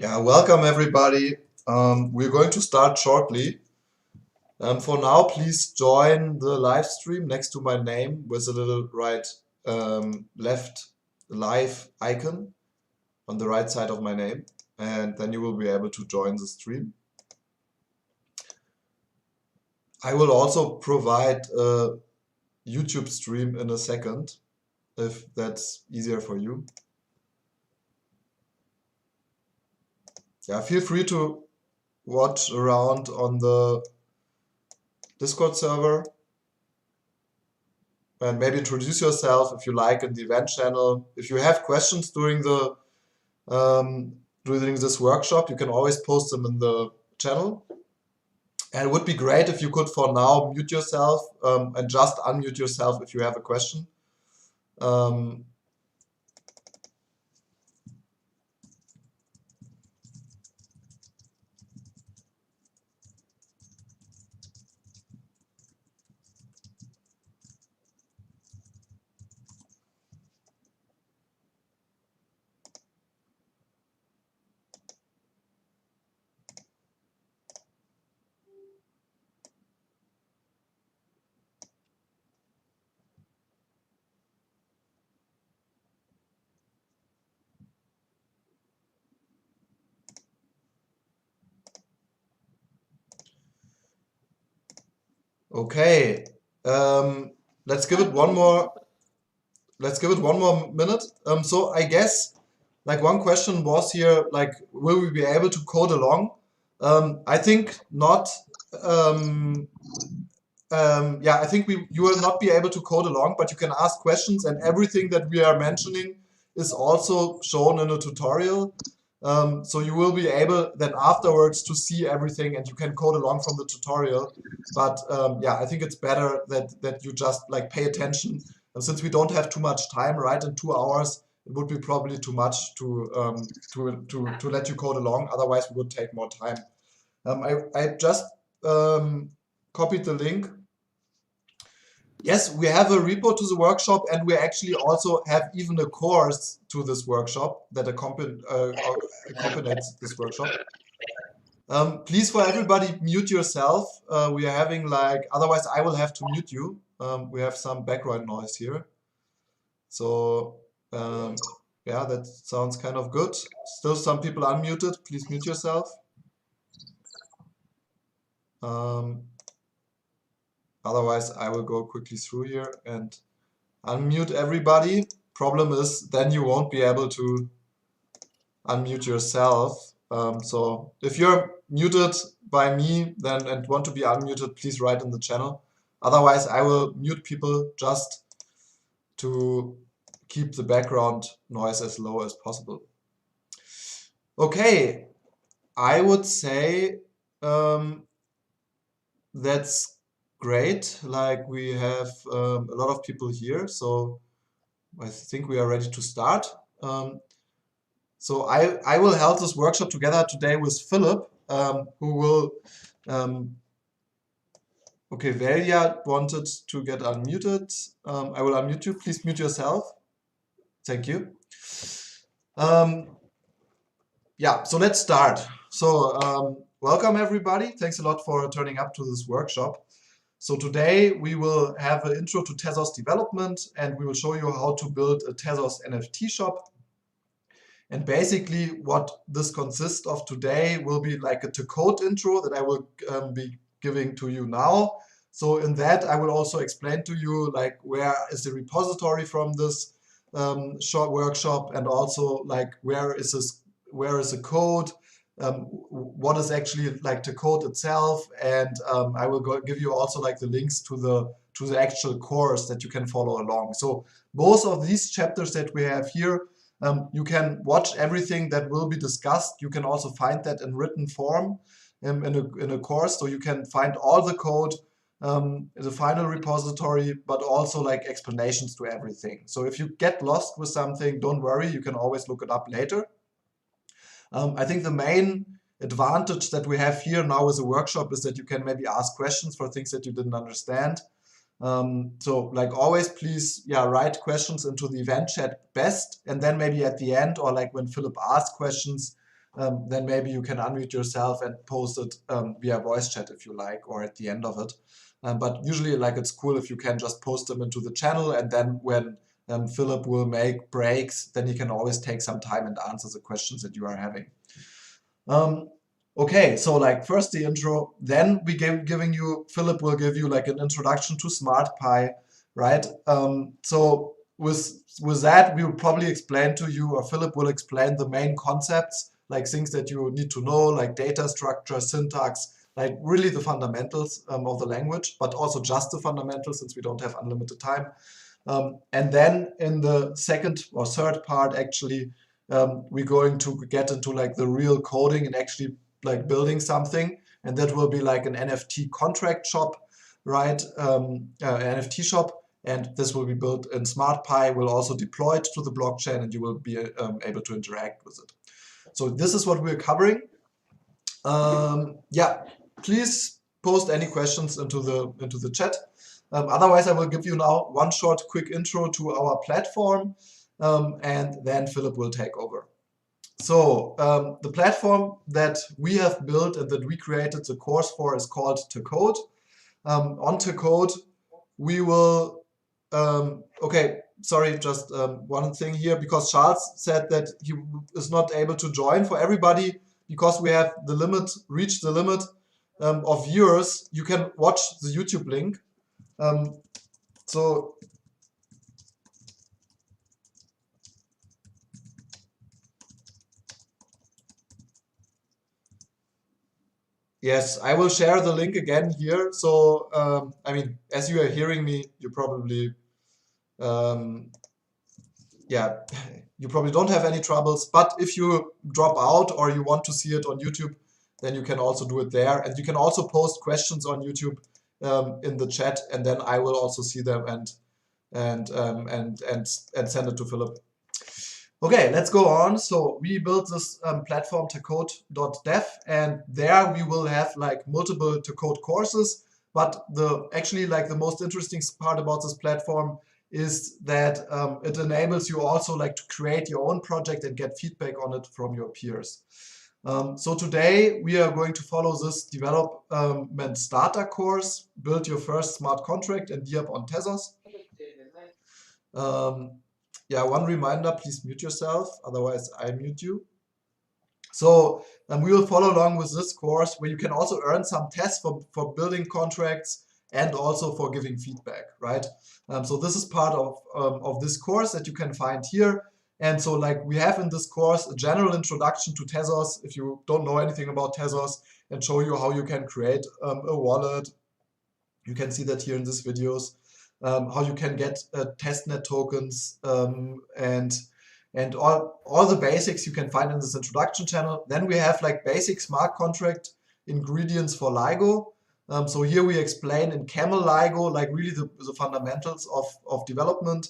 Yeah, welcome everybody. We're going to start shortly. For now, please join the live stream next to my name with a little right left live icon on the right side of my name, and then you will be able to join the stream. I will also provide a YouTube stream in a second, if that's easier for you. Yeah, feel free to watch around on the Discord server and maybe introduce yourself if you like in the event channel. If you have questions during this workshop, you can always post them in the channel. And it would be great if you could for now mute yourself and just unmute yourself if you have a question. Okay, let's give it one more. Let's give it one more minute. So I guess like one question was here, like, will we be able to code along? I think not. Yeah, I think you will not be able to code along, but you can ask questions, and everything that we are mentioning is also shown in a tutorial. So you will be able then afterwards to see everything, and you can code along from the tutorial. But yeah, I think it's better that you just like pay attention. And since we don't have too much time, right? In 2 hours, it would be probably too much to let you code along. Otherwise, we would take more time. I just copied the link. Yes, we have a repo to the workshop, and we actually also have even a course to this workshop that accompanies this workshop. Please, for everybody, mute yourself. We are having like, otherwise I will have to mute you. We have some background noise here. So yeah, that sounds kind of good. Still some people unmuted. Please mute yourself. Otherwise, I will go quickly through here and unmute everybody. Problem is, then you won't be able to unmute yourself. So if you're muted by me then and want to be unmuted, please write in the channel. Otherwise, I will mute people just to keep the background noise as low as possible. Okay, I would say that's great. Like we have a lot of people here, so I think we are ready to start. So I will hold this workshop together today with Philip, who will. Okay, Velia wanted to get unmuted. I will unmute you. Please mute yourself. Thank you. Yeah, so let's start. So welcome everybody. Thanks a lot for turning up to this workshop. So today we will have an intro to Tezos development, and we will show you how to build a Tezos NFT shop. And basically what this consists of today will be like a Tacode intro that I will be giving to you now. So in that I will also explain to you like where is the repository from this short workshop, and also like where is the code, what is actually like the code itself, and I will give you also like the links to the actual course that you can follow along. So both of these chapters that we have here, you can watch everything that will be discussed. You can also find that in written form in a course, so you can find all the code, the final repository, but also like explanations to everything. So if you get lost with something, don't worry, you can always look it up later. I think the main advantage that we have here now as a workshop is that you can maybe ask questions for things that you didn't understand. So like always, please, yeah, write questions into the event chat best, and then maybe at the end, or like when Philip asks questions, then maybe you can unmute yourself and post it via voice chat if you like, or at the end of it. But usually, like, it's cool if you can just post them into the channel, and then when Philip will make breaks, then he can always take some time and answer the questions that you are having. Okay, so like first the intro, then Philip will give you like an introduction to SmartPy, right? So with that, we will probably explain to you, or Philip will explain the main concepts, like things that you need to know, like data structure, syntax, like really the fundamentals of the language, but also just the fundamentals since we don't have unlimited time. And then in the second or third part, actually, we're going to get into like the real coding and actually like building something, and that will be like an NFT contract shop, right? NFT shop, and this will be built in SmartPy, will also deploy it to the blockchain, and you will be able to interact with it. So this is what we're covering. Yeah, please post any questions into the chat. Otherwise, I will give you now one short quick intro to our platform, and then Philip will take over. So the platform that we have built and that we created the course for is called Tacode. On Tacode, we will, okay, sorry, just one thing here, because Charles said that he is not able to join. For everybody, because we have the limit, reached the limit of viewers, you can watch the YouTube link. So yes, I will share the link again here. So, I mean, as you are hearing me, you probably, yeah, you probably don't have any troubles. But if you drop out or you want to see it on YouTube, then you can also do it there. And you can also post questions on YouTube in the chat, and then I will also see them and send it to Philip. Okay, let's go on. So we built this platform Tacode.dev, and there we will have like multiple Tacode courses. But actually like the most interesting part about this platform is that it enables you also like to create your own project and get feedback on it from your peers. So today we are going to follow this development starter course, build your first smart contract and DApp on Tezos. Yeah, one reminder, please mute yourself, otherwise I mute you. So we will follow along with this course where you can also earn some tests for building contracts and also for giving feedback, right? So this is part of this course that you can find here. And so like we have in this course a general introduction to Tezos, if you don't know anything about Tezos, and show you how you can create a wallet. You can see that here in these videos. How you can get testnet tokens and all the basics you can find in this introduction channel. Then we have like basic smart contract ingredients for LIGO. So here we explain in camel LIGO like really the fundamentals of development.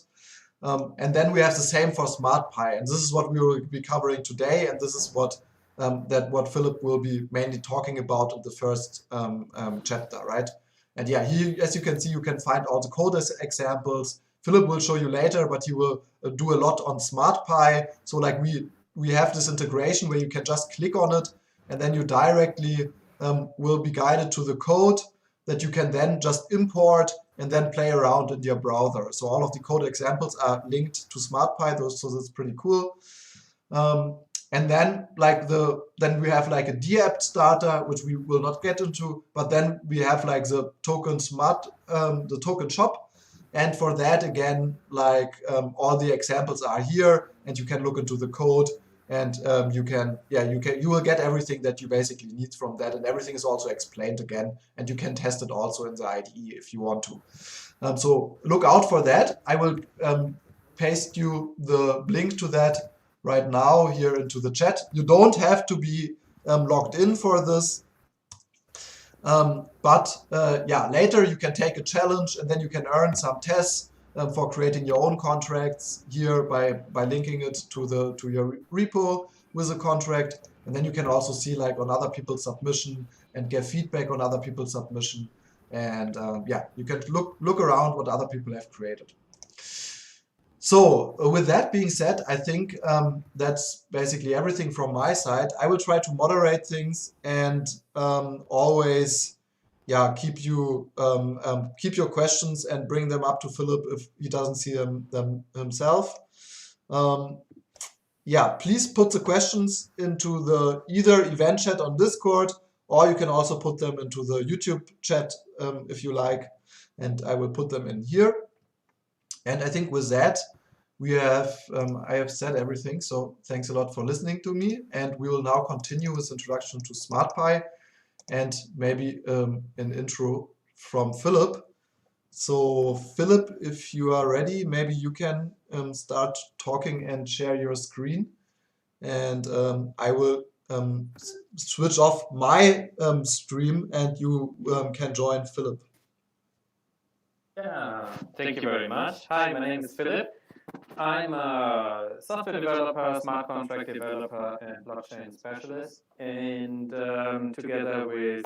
And then we have the same for SmartPy, and this is what we will be covering today, and this is what Philip will be mainly talking about in the first chapter, right? And yeah, as you can see, you can find all the code examples. Philip will show you later, but he will do a lot on SmartPy. So like we have this integration where you can just click on it, and then you directly will be guided to the code that you can then just import and then play around in your browser. So all of the code examples are linked to SmartPy, so that's pretty cool. And then then we have like a DApp starter, which we will not get into, but then we have like the token the token shop. And for that, again, like all the examples are here, and you can look into the code, and you will get everything that you basically need from that, and everything is also explained again, and you can test it also in the IDE if you want to. So look out for that. I will paste you the link to that right now here into the chat. You don't have to be logged in for this. Yeah, later you can take a challenge, and then you can earn some tests for creating your own contracts here by linking it to your repo with a contract. And then you can also see like on other people's submission and get feedback on other people's submission. And yeah, you can look around what other people have created. So with that being said, I think that's basically everything from my side. I will try to moderate things and always, yeah, keep your questions and bring them up to Philip if he doesn't see them himself. Um, yeah, please put the questions into the either event chat on Discord, or you can also put them into the YouTube chat if you like, and I will put them in here. And I think with that, I have said everything. So thanks a lot for listening to me. And we will now continue with introduction to SmartPy and maybe an intro from Philip. So Philip, if you are ready, maybe you can start talking and share your screen. And I will switch off my stream and you can join Philip. Yeah, thank you very much. Hi, my name is Philip. I'm a software developer, smart contract developer, and blockchain specialist. And together with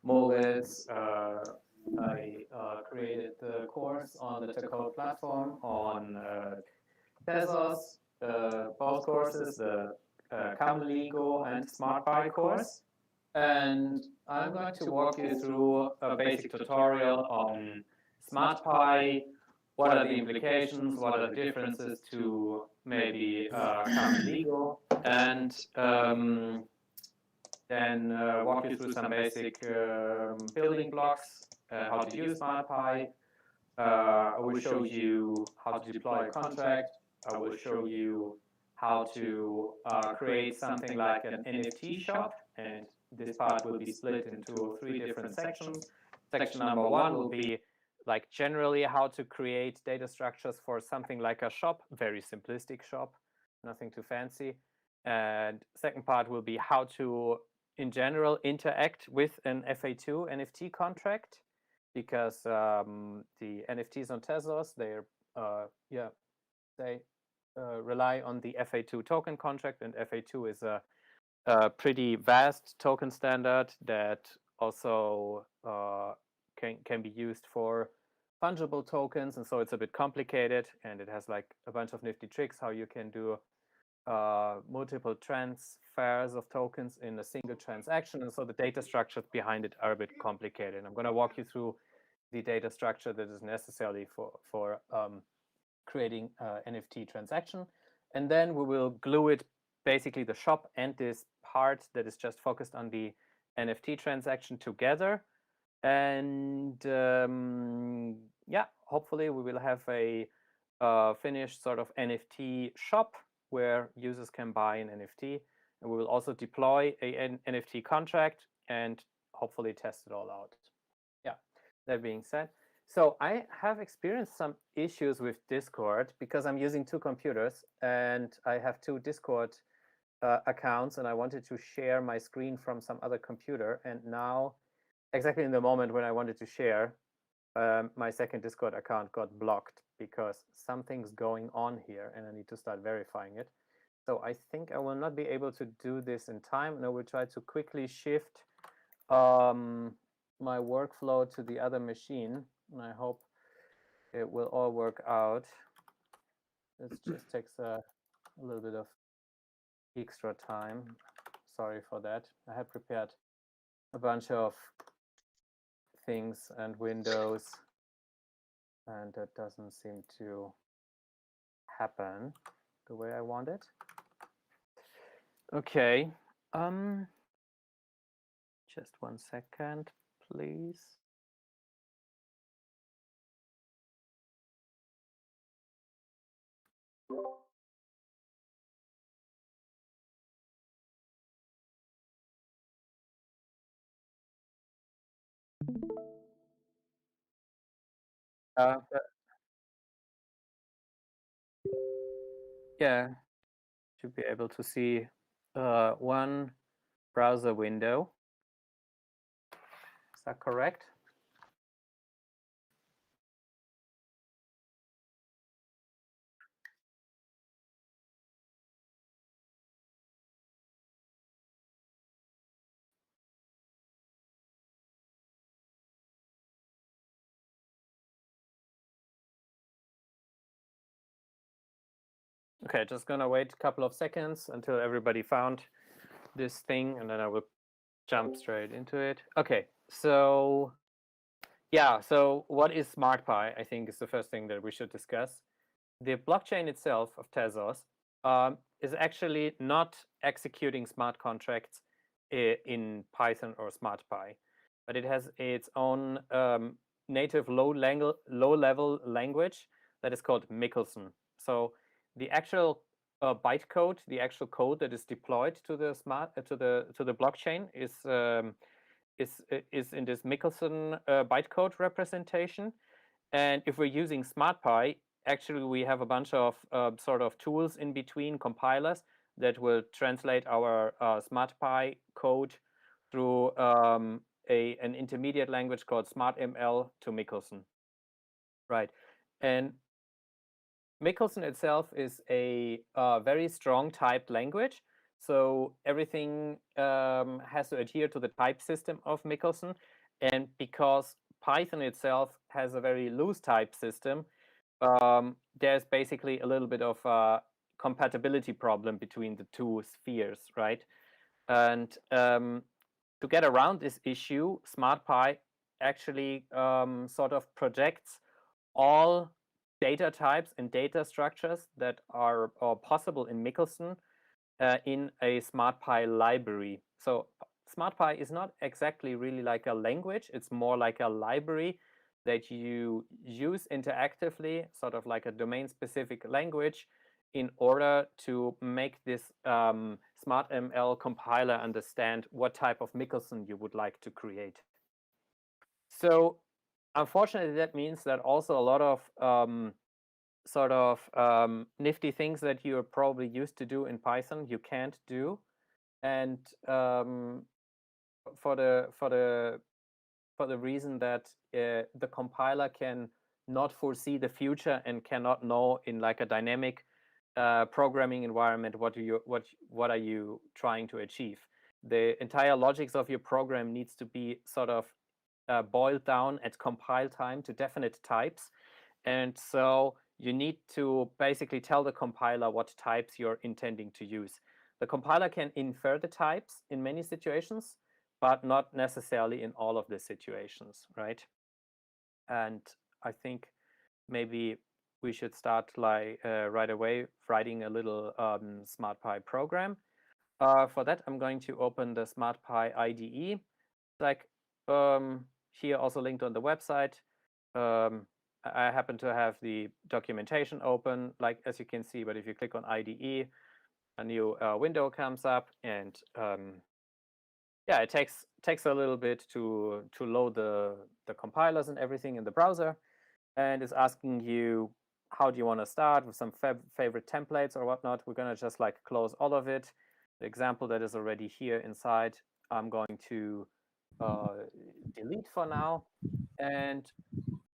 Moritz, I created the course on the Tacode platform on Tezos, both courses, the Common Legal and SmartPy course. And I'm going to walk you through a basic tutorial on SmartPy. What are the implications? What are the differences to maybe Common Legal? And then walk you through some basic building blocks, how to use SmartPy. I will show you how to deploy a contract. I will show you how to create something like an NFT shop, and this part will be split into 3 different sections. Section number 1 will be like generally how to create data structures for something like a shop, very simplistic shop, nothing too fancy. And second part will be how to, in general, interact with an FA2 NFT contract, because the NFTs on Tezos, they rely on the FA2 token contract, and FA2 is a pretty vast token standard that also can be used for fungible tokens, and so it's a bit complicated, and it has like a bunch of nifty tricks how you can do multiple transfers of tokens in a single transaction, and so the data structures behind it are a bit complicated. I'm going to walk you through the data structure that is necessary for creating NFT transaction, and then we will glue it, basically the shop and this part that is just focused on the NFT transaction together, and yeah, hopefully we will have a finished sort of NFT shop where users can buy an NFT, and we will also deploy an NFT contract and hopefully test it all out. Yeah, that being said, so I have experienced some issues with Discord because I'm using 2 computers and I have 2 Discord accounts, and I wanted to share my screen from some other computer, and now exactly in the moment when I wanted to share, my second Discord account got blocked because something's going on here and I need to start verifying it. So I think I will not be able to do this in time, and I will try to quickly shift my workflow to the other machine, and I hope it will all work out. It just takes a little bit of extra time. Sorry for that. I had prepared a bunch of things and windows, and that doesn't seem to happen the way I want it. Okay, just 1 second, please. Yeah, should be able to see one browser window. Is that correct? Okay, just gonna wait a couple of seconds until everybody found this thing, and then I will jump straight into it. Okay, so yeah, so what is SmartPy? I think is the first thing that we should discuss. The blockchain itself of Tezos is actually not executing smart contracts in Python or SmartPy, but it has its own native low-level language that is called Michelson. So the actual bytecode, the actual code that is deployed to the blockchain is in this Michelson bytecode representation. And if we're using SmartPy, actually we have a bunch of sort of tools in between compilers that will translate our SmartPy code through an intermediate language called SmartML to Michelson. Right. And Michelson itself is a very strong typed language. So everything has to adhere to the type system of Michelson. And because Python itself has a very loose type system, there's basically a little bit of a compatibility problem between the two spheres, right? And to get around this issue, SmartPy actually sort of projects all data types and data structures that are possible in Michelson in a SmartPy library. So SmartPy is not exactly really like a language. It's more like a library that you use interactively, sort of like a domain-specific language, in order to make this SmartML compiler understand what type of Michelson you would like to create. So unfortunately, that means that also a lot of sort of nifty things that you're probably used to do in Python, you can't do. And for the reason that the compiler can not foresee the future and cannot know in like a dynamic programming environment what are you trying to achieve. The entire logics of your program needs to be sort of boiled down at compile time to definite types. And so you need to basically tell the compiler what types you're intending to use. The compiler can infer the types in many situations, but not necessarily in all of the situations, right? And I think maybe we should start like right away writing a little SmartPy program. For that, I'm going to open the SmartPy IDE. Like here also linked on the website. I happen to have the documentation open, like as you can see, but if you click on IDE, a new window comes up, and yeah, it takes a little bit to load the compilers and everything in the browser, and is asking you how do you want to start with some favorite templates or whatnot. We're gonna just like close all of it. The example that is already here inside, I'm going to delete for now. And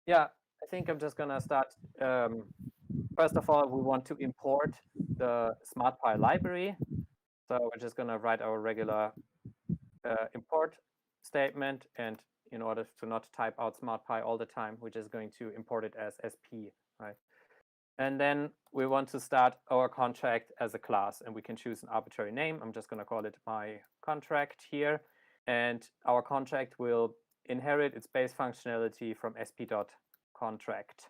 yeah, I think I'm just gonna start. First of all, we want to import the SmartPy library. So we're just gonna write our regular import statement, and in order to not type out SmartPy all the time, we're just going to import it as SP, right? And then we want to start our contract as a class, and we can choose an arbitrary name. I'm just going to call it my contract here. And our contract will inherit its base functionality from sp.contract.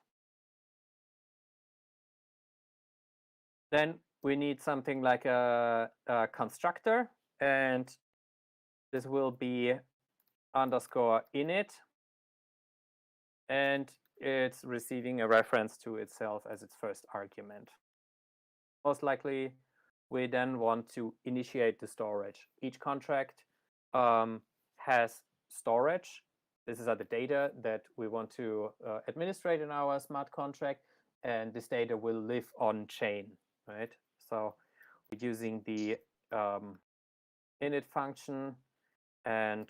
Then we need something like a constructor, and this will be underscore init, and it's receiving a reference to itself as its first argument. Most likely, we then want to initiate the storage. Each contract has storage. These are the data that we want to administrate in our smart contract, and this data will live on chain, right? So we're using the init function, and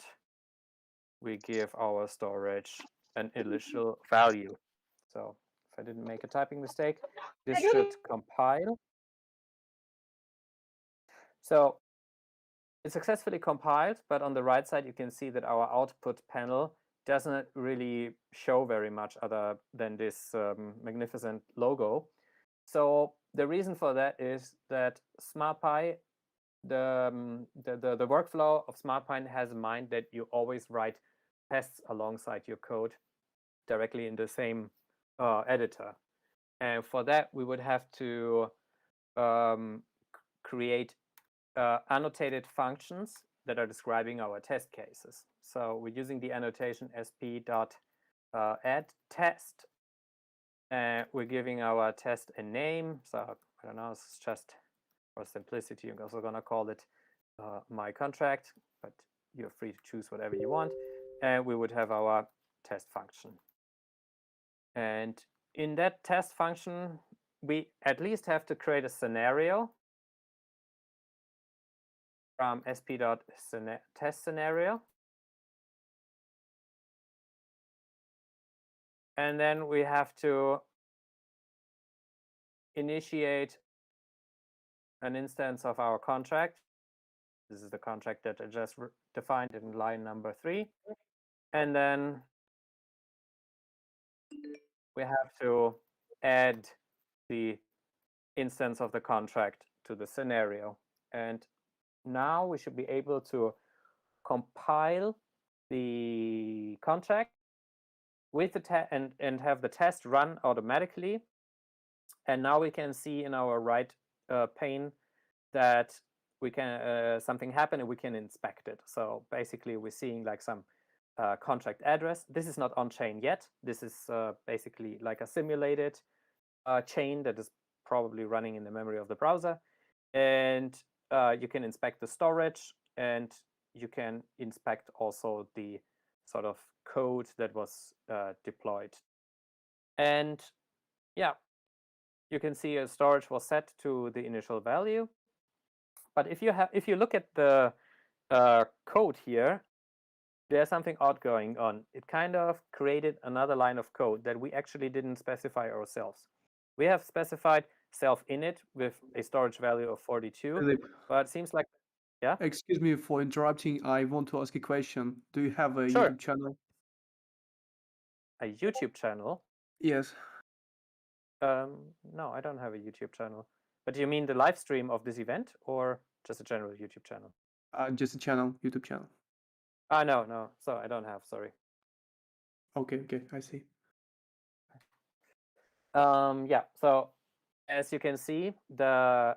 we give our storage an initial value. So if I didn't make a typing mistake, this should compile. So it's successfully compiled, but on the right side, you can see that our output panel doesn't really show very much other than this magnificent logo. So the reason for that is that SmartPy, the workflow of SmartPy has in mind that you always write tests alongside your code directly in the same editor. And for that, we would have to create annotated functions that are describing our test cases. So we're using the annotation sp.add test. We're giving our test a name. So I don't know, it's just for simplicity. I'm also going to call it my contract, but you're free to choose whatever you want. And we would have our test function. And in that test function, we at least have to create a scenario from sp.test scenario. And then we have to initiate an instance of our contract. This is the contract that I just defined in line number 3. And then we have to add the instance of the contract to the scenario. And now we should be able to compile the contract with the and have the test run automatically. And now we can see in our right pane that we can something happen and we can inspect it. So basically, we're seeing like some contract address. This is not on chain yet. This is basically like a simulated chain that is probably running in the memory of the browser. And you can inspect the storage, and you can inspect also the sort of code that was deployed. And yeah, you can see a storage was set to the initial value. But if you look at the code here, there's something odd going on. It kind of created another line of code that we actually didn't specify ourselves. We have specified self-init with a storage value of 42, Philip, but it seems like, yeah? excuse me for interrupting. I want to ask a question. Do you have a Sure. YouTube channel? A YouTube channel? Yes. No, I don't have a YouTube channel. But do you mean the live stream of this event or just a general YouTube channel? Just a channel, YouTube channel. No. So I don't have, sorry. Okay, I see. Yeah, so as you can see, the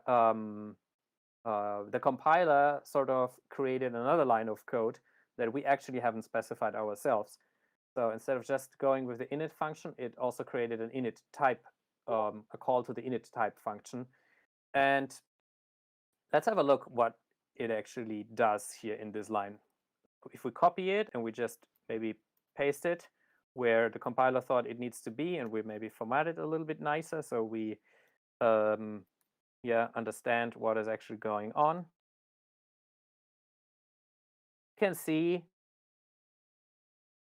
compiler sort of created another line of code that we actually haven't specified ourselves. So instead of just going with the init function, it also created an init type, a call to the init type function. And let's have a look what it actually does here in this line. If we copy it and we just maybe paste it where the compiler thought it needs to be, and we maybe format it a little bit nicer so we understand what is actually going on. You can see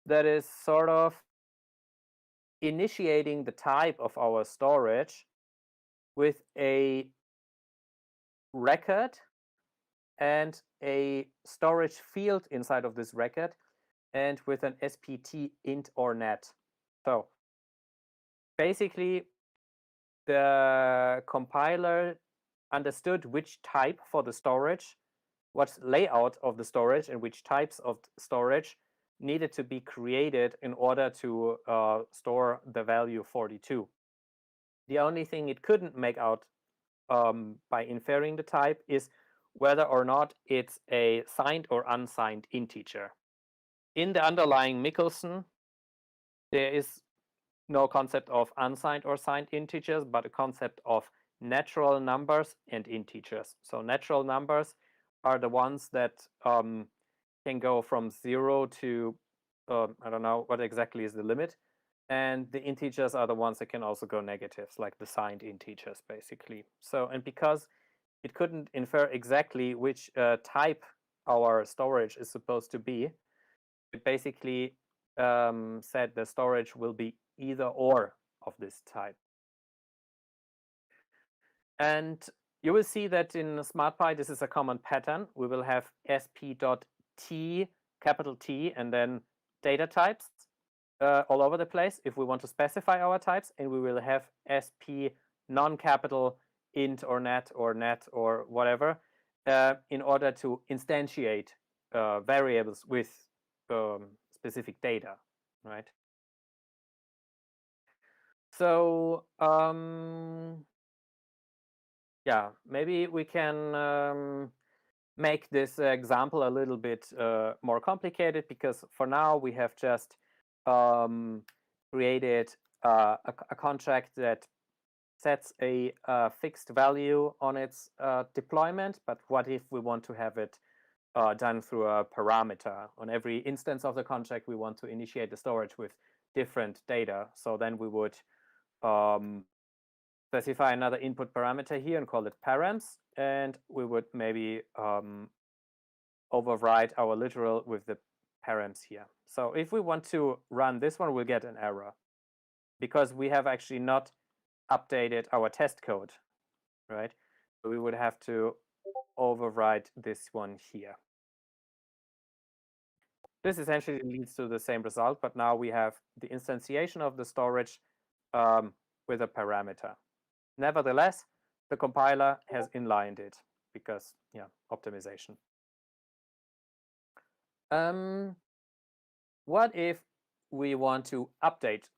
that is sort of initiating the type of our storage with a record and a storage field inside of this record, and with an spt int or net. So basically, the compiler understood which type for the storage, what layout of the storage, and which types of storage needed to be created in order to store the value 42. The only thing it couldn't make out by inferring the type is whether or not it's a signed or unsigned integer. In the underlying Michelson, there is no concept of unsigned or signed integers, but a concept of natural numbers and integers. So natural numbers are the ones that can go from 0 to, I don't know what exactly is the limit. And the integers are the ones that can also go negatives, like the signed integers, basically. So, and because it couldn't infer exactly which type our storage is supposed to be, it basically said the storage will be either or of this type. And you will see that in SmartPy, this is a common pattern. We will have sp.t, capital T, and then data types all over the place if we want to specify our types, and we will have sp non-capital int or net or whatever in order to instantiate variables with specific data, right? So yeah, maybe we can make this example a little bit more complicated, because for now we have just created a contract that sets a fixed value on its deployment. But what if we want to have it done through a parameter? On every instance of the contract, we want to initiate the storage with different data. So then we would specify another input parameter here and call it params, and we would maybe override our literal with the params here. So if we want to run this one, we'll get an error because we have actually not updated our test code, right? So we would have to override this one here. This essentially leads to the same result, but now we have the instantiation of the storage with a parameter. Nevertheless, the compiler has inlined it because, yeah, optimization. What if we want to update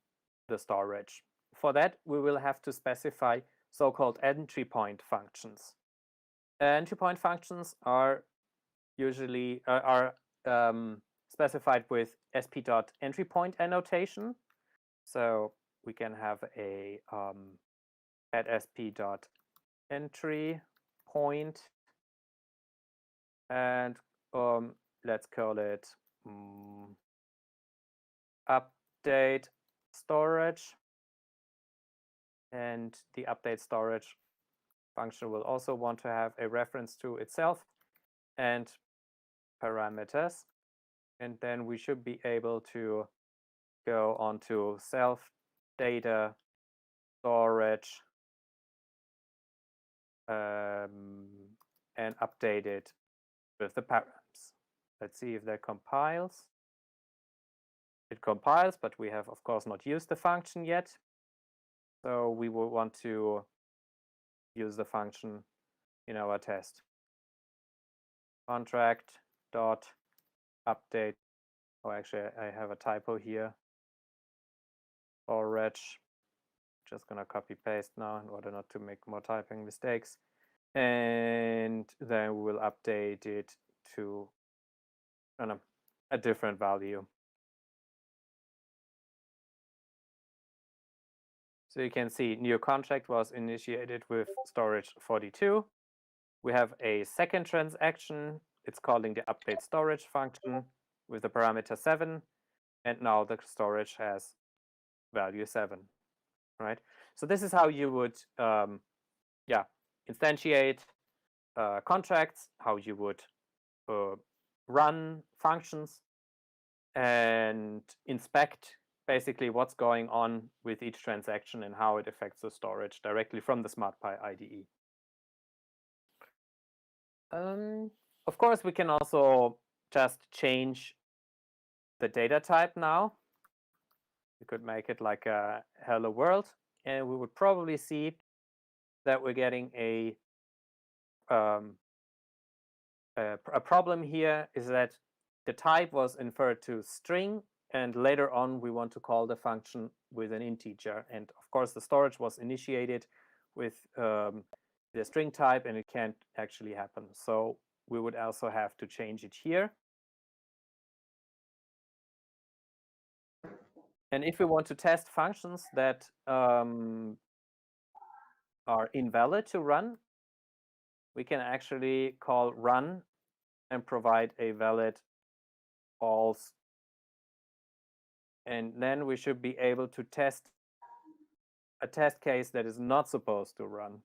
the storage? For that, we will have to specify so-called entry point functions. Entry point functions are usually specified with sp.entryPoint annotation. So we can have a at sp.entryPoint, and let's call it update storage. And the update storage function will also want to have a reference to itself and parameters. And then we should be able to go on to self data storage and update it with the params. Let's see if that compiles. It compiles, but we have, of course, not used the function yet. So we will want to use the function in our test. Contract dot update. Oh, actually, I have a typo here. Storage. Just gonna copy paste now in order not to make more typing mistakes. And then we will update it to a different value. So you can see new contract was initiated with storage 42. We have a second transaction. It's calling the update storage function with the parameter 7. And now the storage has value 7, right? So this is how you would, instantiate contracts, how you would run functions and inspect basically what's going on with each transaction and how it affects the storage directly from the SmartPy IDE. Of course, we can also just change the data type now. We could make it like a hello world, and we would probably see that we're getting a problem here is that the type was inferred to string, and later on we want to call the function with an integer. And of course, the storage was initiated with the string type, and it can't actually happen. So we would also have to change it here. And if we want to test functions that are invalid to run, we can actually call run and provide a valid false. And then we should be able to test a test case that is not supposed to run.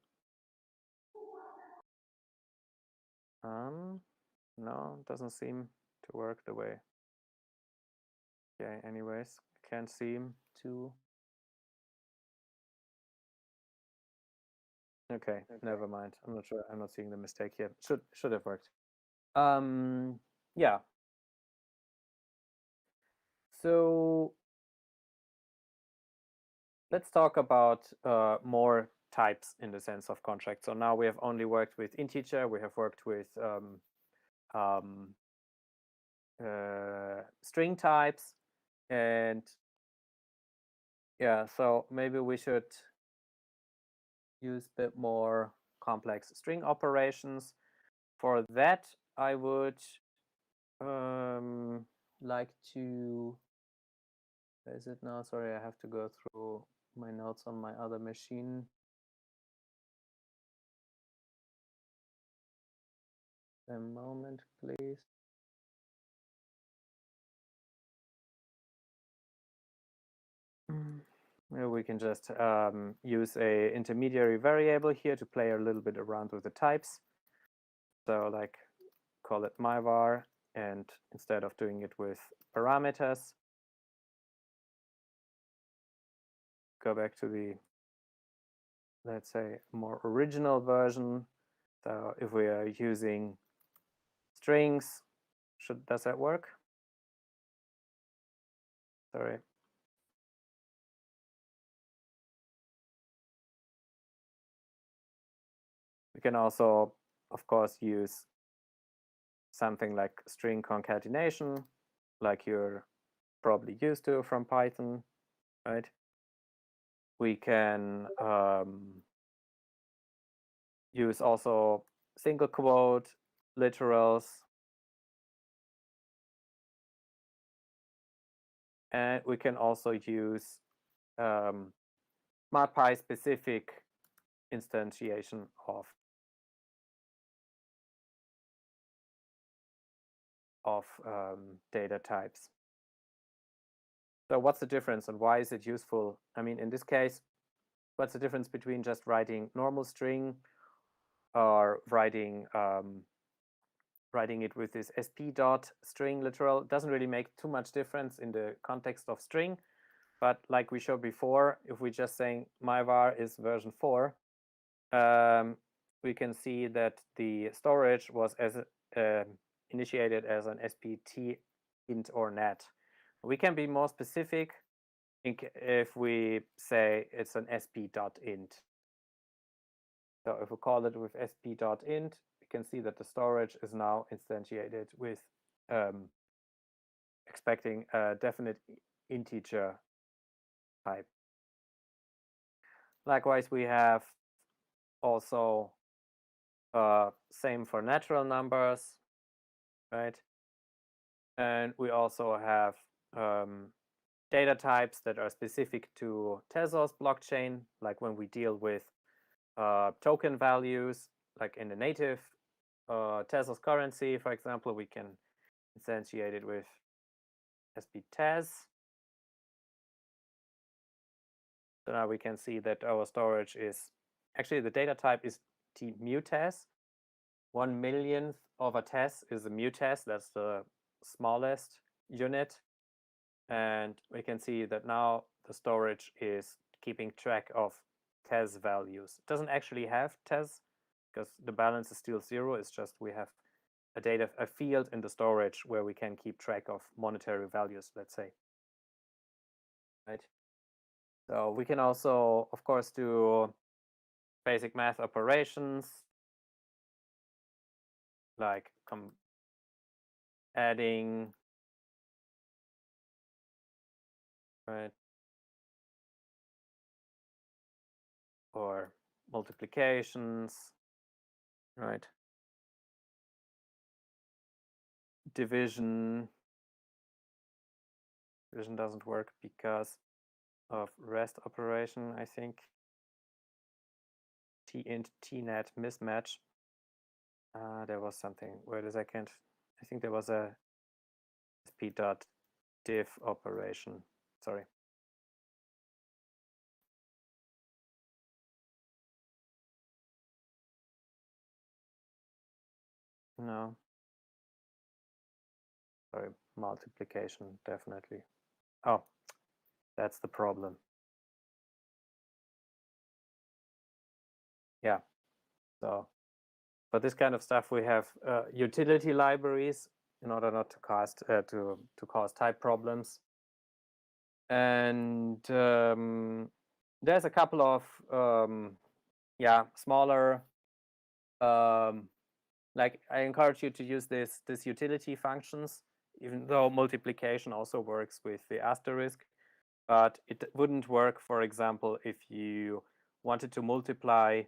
No, it doesn't seem to work the way. Okay, anyways, can't seem to. Okay, never mind. I'm not sure. I'm not seeing the mistake here. Should have worked. Yeah. So let's talk about more types in the sense of contract. So now we have only worked with integer, we have worked with string types, and yeah, so maybe we should use a bit more complex string operations. For that, I would like to, where is it now? Sorry, I have to go through my notes on my other machine. A moment, please. Maybe we can just use a intermediary variable here to play a little bit around with the types. So like call it myvar, and instead of doing it with parameters, go back to the, let's say, more original version. So if we are using strings, does that work? Sorry. We can also, of course, use something like string concatenation, like you're probably used to from Python, right? We can use also single quote, literals, and we can also use SmartPy specific instantiation of data types. So what's the difference and why is it useful? I mean, in this case, what's the difference between just writing normal string or writing it with this sp dot string literal? It doesn't really make too much difference in the context of string, but like we showed before, if we just saying myvar is version 4, we can see that the storage was initiated as an spt int or net. We can be more specific if we say it's an sp.int. So if we call it with sp.int, we can see that the storage is now instantiated with expecting a definite integer type. Likewise, we have also same for natural numbers, right? And we also have data types that are specific to Tezos blockchain, like when we deal with token values, like in the native Tezos currency, for example, we can instantiate it with sp_tez. So now we can see that our storage is, actually the data type is t_mu_tez. 1/1,000,000th of a tez is a mu_tez, that's the smallest unit. And we can see that now the storage is keeping track of tez values. It doesn't actually have tez because the balance is still 0. It's just we have a field in the storage where we can keep track of monetary values, let's say. Right. So we can also, of course, do basic math operations like adding, right, or multiplications, right, division doesn't work because of rest operation, I think. T_int tnet mismatch. There was something. Wait a second. I think there was a sp.div operation. Sorry. No. Sorry, multiplication, definitely. Oh, that's the problem. Yeah. So for this kind of stuff, we have utility libraries in order not to cause type problems. And there's a couple of yeah, smaller. Like I encourage you to use this utility functions, even though multiplication also works with the asterisk, but it wouldn't work, for example, if you wanted to multiply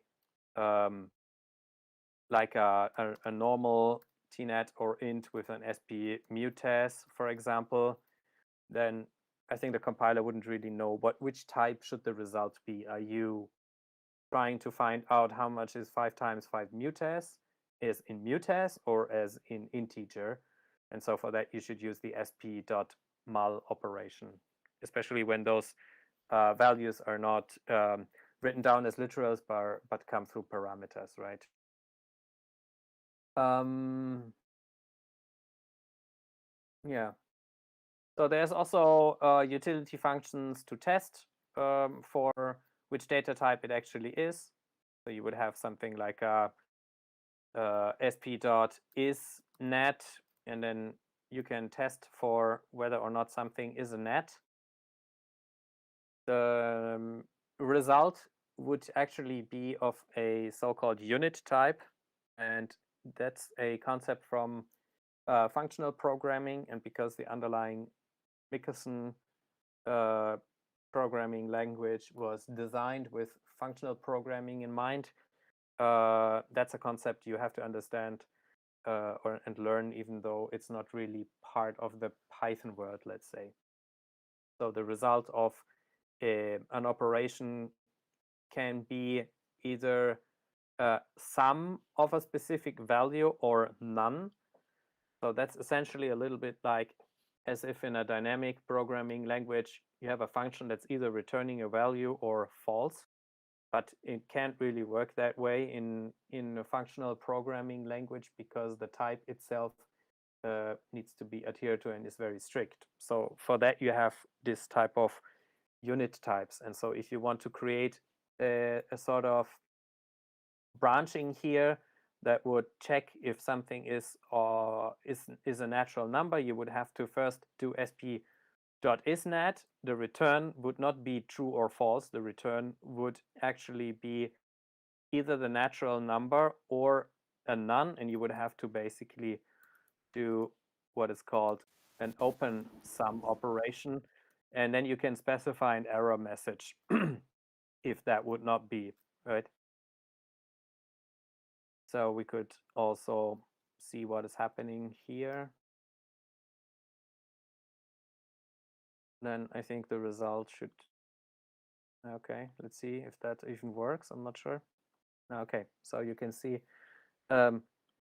like a normal tnet or int with an sp mutas, for example. Then I think the compiler wouldn't really know which type should the result be. Are you trying to find out how much is 5 times 5 mutas is in mutas or as in integer? And so for that, you should use the sp.mul operation, especially when those values are not written down as literals, but come through parameters, right? Yeah. So there's also utility functions to test for which data type it actually is. So you would have something like a sp.isNet, and then you can test for whether or not something is a net. The result would actually be of a so-called unit type, and that's a concept from functional programming. And because the underlying Michelson programming language was designed with functional programming in mind, that's a concept you have to understand and learn, even though it's not really part of the Python world, let's say. So the result of an operation can be either sum of a specific value or none. So that's essentially a little bit like as if in a dynamic programming language, you have a function that's either returning a value or false, but it can't really work that way in a functional programming language because the type itself needs to be adhered to and is very strict. So for that, you have this type of unit types. And so if you want to create a sort of branching here that would check if something is a natural number, you would have to first do sp.isNet. The return would not be true or false. The return would actually be either the natural number or a none, and you would have to basically do what is called an open sum operation, and then you can specify an error message if that would not be, right? So we could also see what is happening here. Then I think the result should, okay, let's see if that even works. I'm not sure. Okay, so you can see the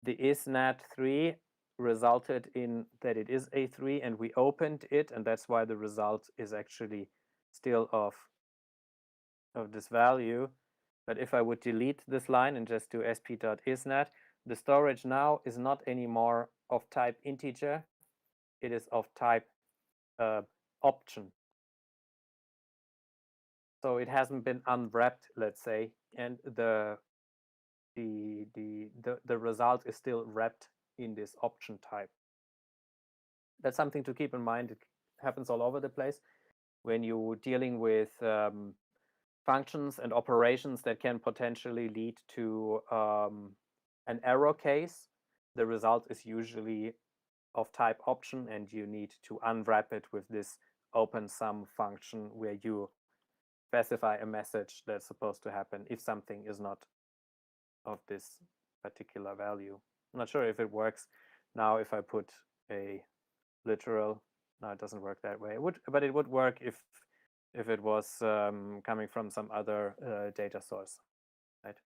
isNet3 resulted in that it is a3, and we opened it, and that's why the result is actually still of this value. But if I would delete this line and just do sp.isNet, the storage now is not anymore of type integer. It is of type option. So it hasn't been unwrapped, let's say, and the result is still wrapped in this option type. That's something to keep in mind. It happens all over the place when you're dealing with functions and operations that can potentially lead to an error case. The result is usually of type option, and you need to unwrap it with this open sum function where you specify a message that's supposed to happen if something is not of this particular value. I'm not sure if it works now if I put a literal. No, it doesn't work that way. It would, but it would work if it was coming from some other data source, right?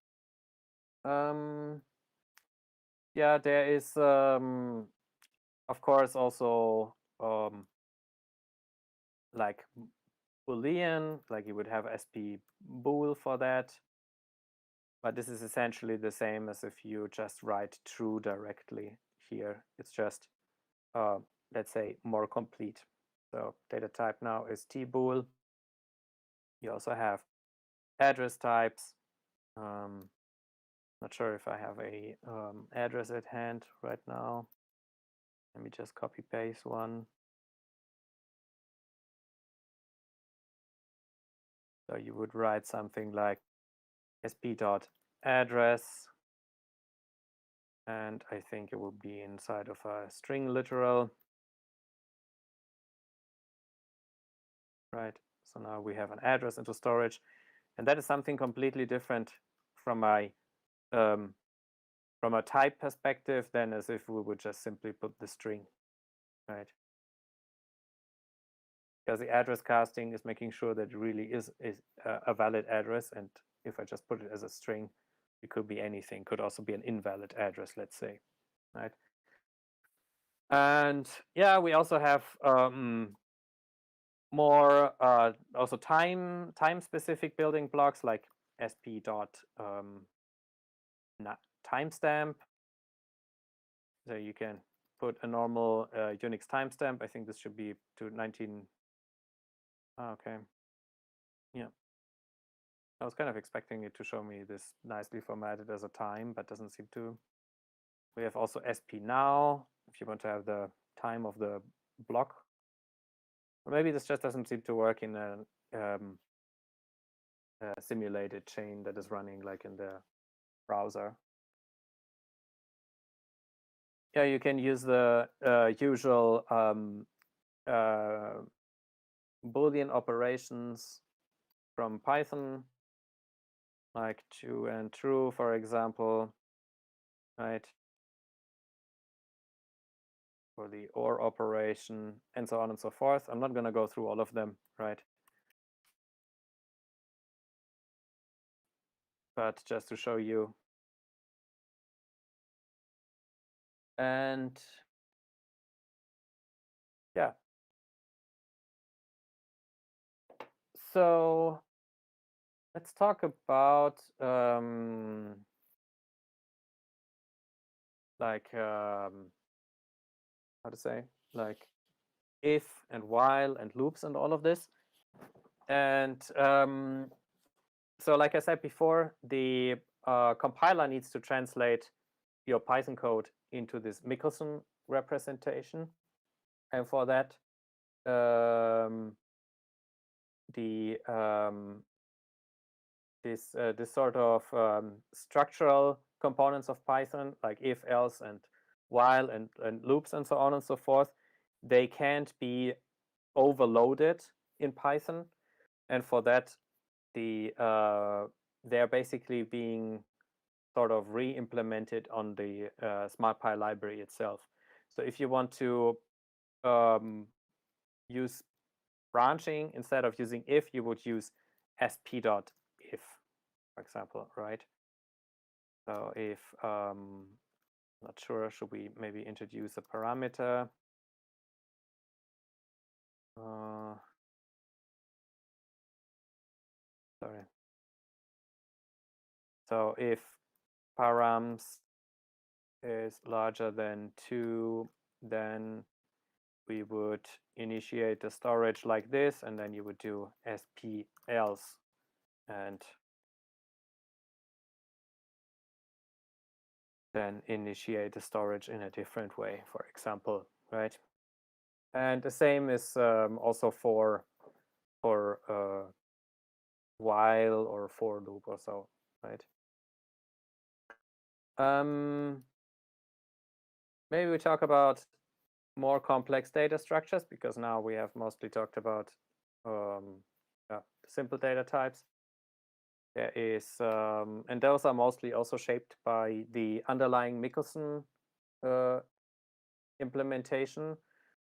Yeah, there is of course also like Boolean, like you would have sp bool for that. But this is essentially the same as if you just write true directly here. It's just, let's say, more complete. So data type now is tbool. You also have address types. Not sure if I have a address at hand right now. Let me just copy paste one. So you would write something like sp.address, and I think it will be inside of a string literal. Right, so now we have an address into storage, and that is something completely different from a type perspective than as if we would just simply put the string, right? Because the address casting is making sure that it really is a valid address, and if I just put it as a string, it could be anything. Could also be an invalid address, let's say, right? And yeah, we also have more also time specific building blocks like sp.timestamp. So you can put a normal Unix timestamp. I think this should be to 19. Oh, okay. Yeah. I was kind of expecting it to show me this nicely formatted as a time, but doesn't seem to. We have also sp now, if you want to have the time of the block. Or maybe this just doesn't seem to work in a simulated chain that is running like in the browser. Yeah, you can use the usual Boolean operations from Python, like to and true, for example, right? For the OR operation, and so on and so forth. I'm not going to go through all of them, right? But just to show you. And yeah. So let's talk about like how to say, like if and while and loops and all of this. And so like I said before, the compiler needs to translate your Python code into this Michelson representation. And for that, this sort of structural components of Python, like if, else, and while, and loops, and so on and so forth, they can't be overloaded in Python. And for that, they're basically being sort of re-implemented on the SmartPy library itself. So if you want to use branching, instead of using if, you would use sp.if, for example, right? So if, not sure, should we maybe introduce a parameter? Sorry. So if params is larger than 2, then we would initiate the storage like this, and then you would do sp else and then initiate the storage in a different way, for example, right? And the same is also for while or for loop or so, right? Maybe we talk about more complex data structures, because now we have mostly talked about simple data types. There is, and those are mostly also shaped by the underlying Michelson implementation.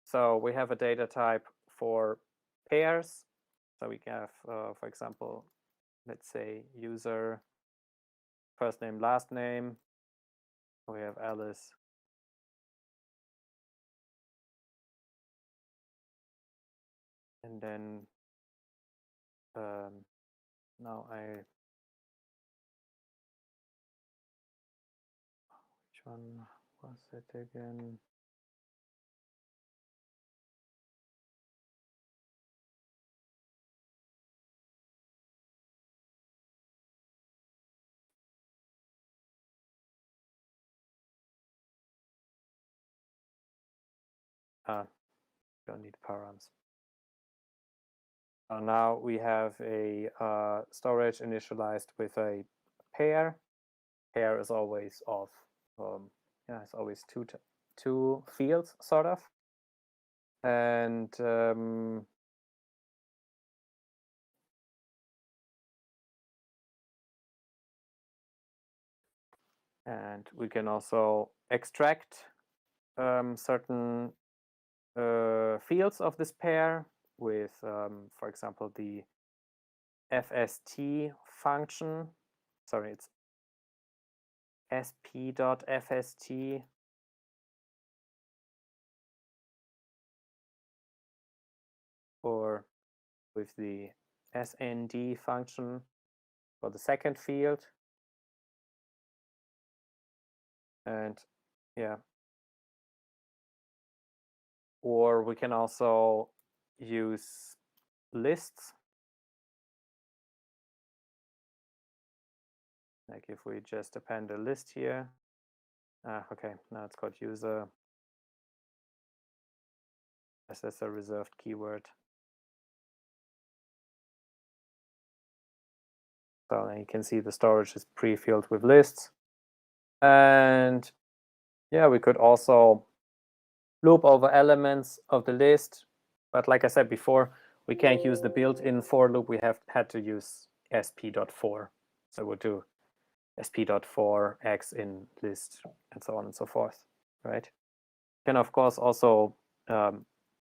So we have a data type for pairs. So we have, for example, let's say user first name, last name. We have Alice. And then now which one was it again? Don't need params. Now we have a storage initialized with a pair. Pair is always of it's always two fields, sort of, and we can also extract certain fields of this pair with, for example, the FST function. Sorry, it's sp.fst. Or with the snd function for the second field. And yeah. Or we can also use lists. Like if we just append a list here. Okay, now it's called user. Yes, that's a reserved keyword. So then you can see the storage is pre-filled with lists. And yeah, we could also loop over elements of the list. But like I said before, we can't use the built-in for loop. We had to use sp.for. So we'll do sp.for x in list and so on and so forth, right? Can of course also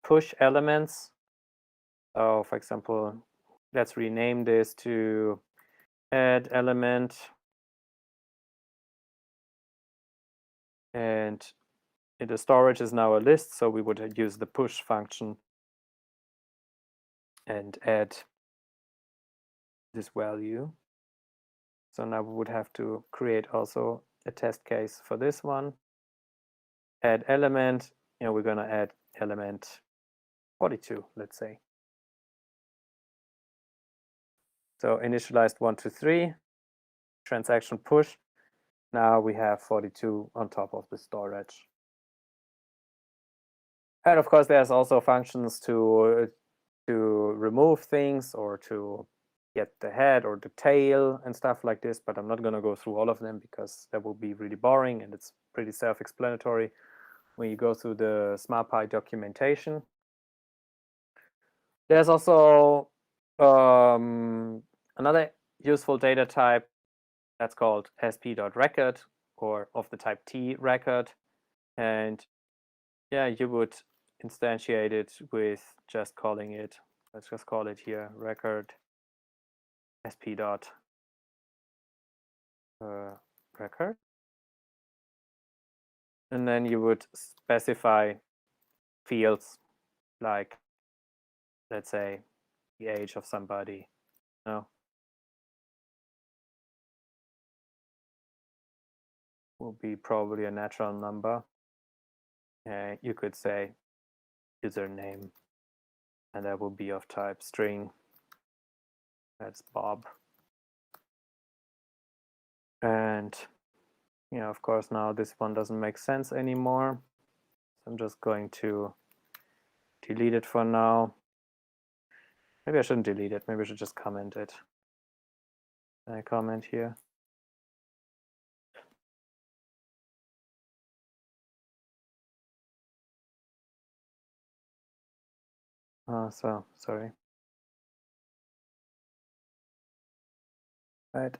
push elements. So for example, let's rename this to add element, and the storage is now a list, so we would use the push function and add this value. So now we would have to create also a test case for this one. Add element, we're going to add element 42, let's say. So initialized 1 to 3, transaction push. Now we have 42 on top of the storage. And of course, there's also functions to remove things or to get the head or the tail and stuff like this, but I'm not going to go through all of them because that will be really boring, and it's pretty self-explanatory when you go through the SmartPy documentation. There's also another useful data type that's called sp.record, or of the type T record. And yeah, you would instantiate it with just calling it, let's just call it here, record sp.record. And then you would specify fields like, let's say, the age of somebody. No. Will be probably a natural number. You could say username, and that will be of type string. That's Bob. And of course, now this one doesn't make sense anymore. So I'm just going to delete it for now. Maybe I shouldn't delete it. Maybe I should just comment it. Can I comment here? So sorry. Right.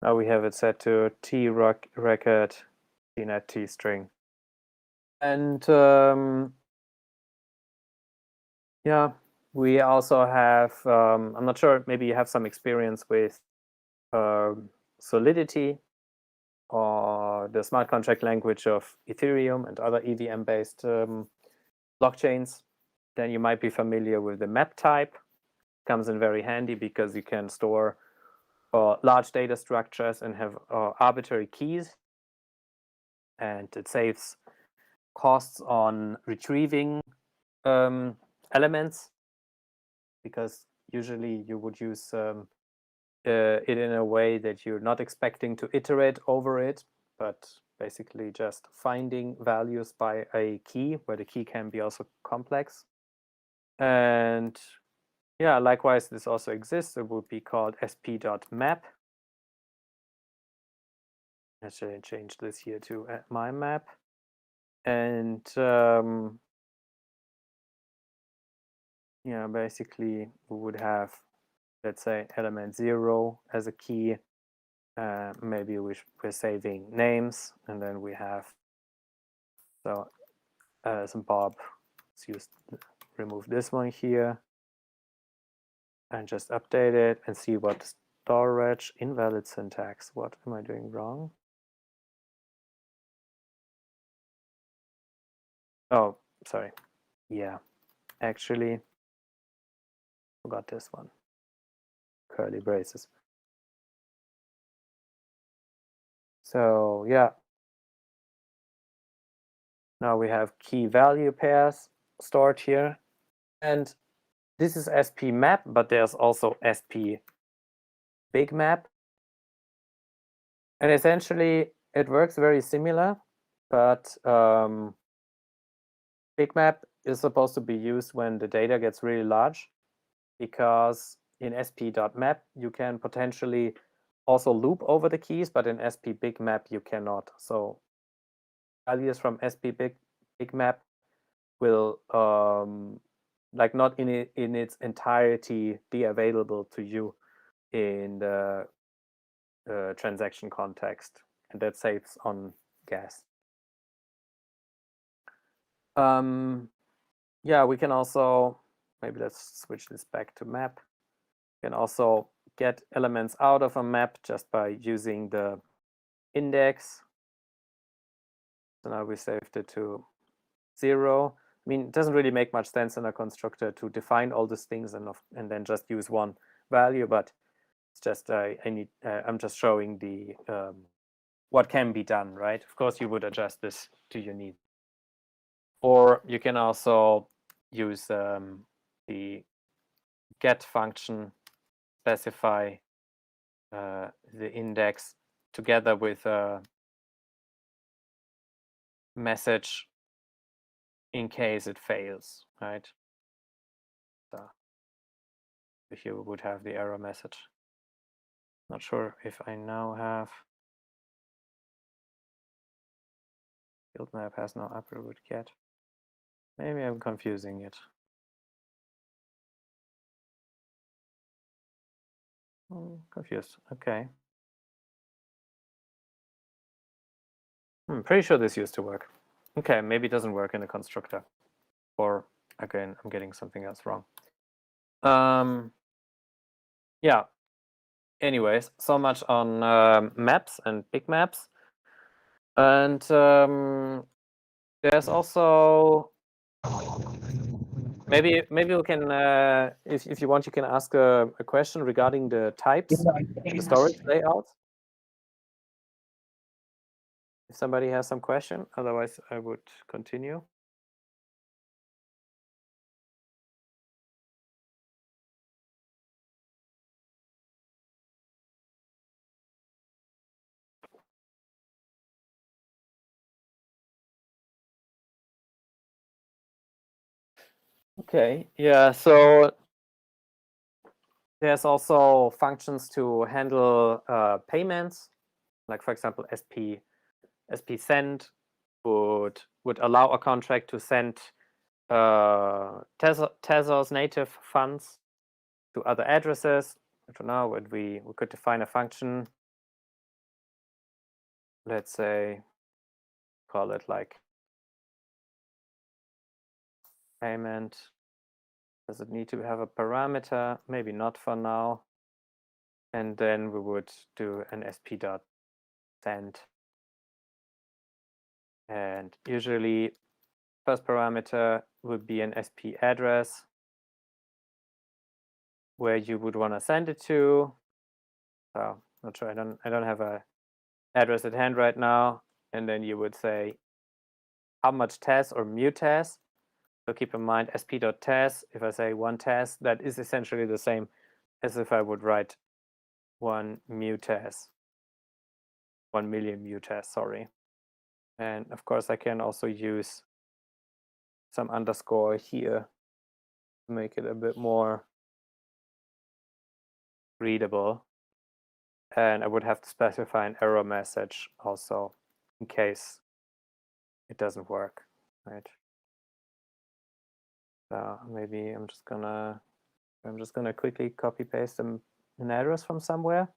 Now we have it set to T record tnet T string. And yeah, we also have, I'm not sure, maybe you have some experience with Solidity, or the smart contract language of Ethereum and other EVM-based blockchains. Then you might be familiar with the map type. Comes in very handy because you can store large data structures and have arbitrary keys, and it saves costs on retrieving elements, because usually you would use it in a way that you're not expecting to iterate over it, but basically just finding values by a key, where the key can be also complex. And yeah, likewise, this also exists. It would be called sp.map. Actually, change this here to my map, and yeah, basically we would have, let's say, element 0 as a key. Maybe we're saving names, and then we have some Bob. Let's remove this one here and just update it and see what storage invalid syntax. What am I doing wrong? Oh, sorry. Yeah, actually forgot this one. Curly braces. So yeah, now we have key value pairs stored here, and this is SP map, but there's also SP big map, and essentially it works very similar, but big map is supposed to be used when the data gets really large, because in sp.map you can potentially also loop over the keys, but in sp big map you cannot. So values from sp big map will like not in its entirety be available to you in the transaction context, and that saves on gas. Yeah, we can also, maybe let's switch this back to map. We can also get elements out of a map just by using the index. So now we saved it to 0. I mean, it doesn't really make much sense in a constructor to define all these things and then just use one value, but it's just I'm just showing the what can be done, right? Of course, you would adjust this to your needs. Or you can also use the get function, specify the index together with a message in case it fails, right? So here we would have the error message. Not sure if I now have field map has no upper root get. Maybe I'm confusing it. Confused. Okay. I'm pretty sure this used to work. Okay, maybe it doesn't work in the constructor. Or again, I'm getting something else wrong. Yeah. Anyways, so much on maps and big maps. And there's also maybe we can if you want, you can ask a question regarding the types, the storage layout. If somebody has some question, otherwise I would continue. Okay, yeah, so there's also functions to handle payments, like for example, SP send would allow a contract to send Tezos native funds to other addresses. For now, we could define a function. Let's say, call it like payment. Does it need to have a parameter? Maybe not for now. And then we would do an sp.send. And usually, first parameter would be an sp address where you would want to send it to. So not sure. I don't have a address at hand right now. And then you would say how much Tez or mu Tez. So keep in mind sp.Tez. If I say 1 Tez, that is essentially the same as if I would write 1 mu Tez, 1 million mu Tez. Sorry. And of course, I can also use some underscore here to make it a bit more readable. And I would have to specify an error message also in case it doesn't work, right? So maybe I'm just gonna quickly copy paste an address from somewhere.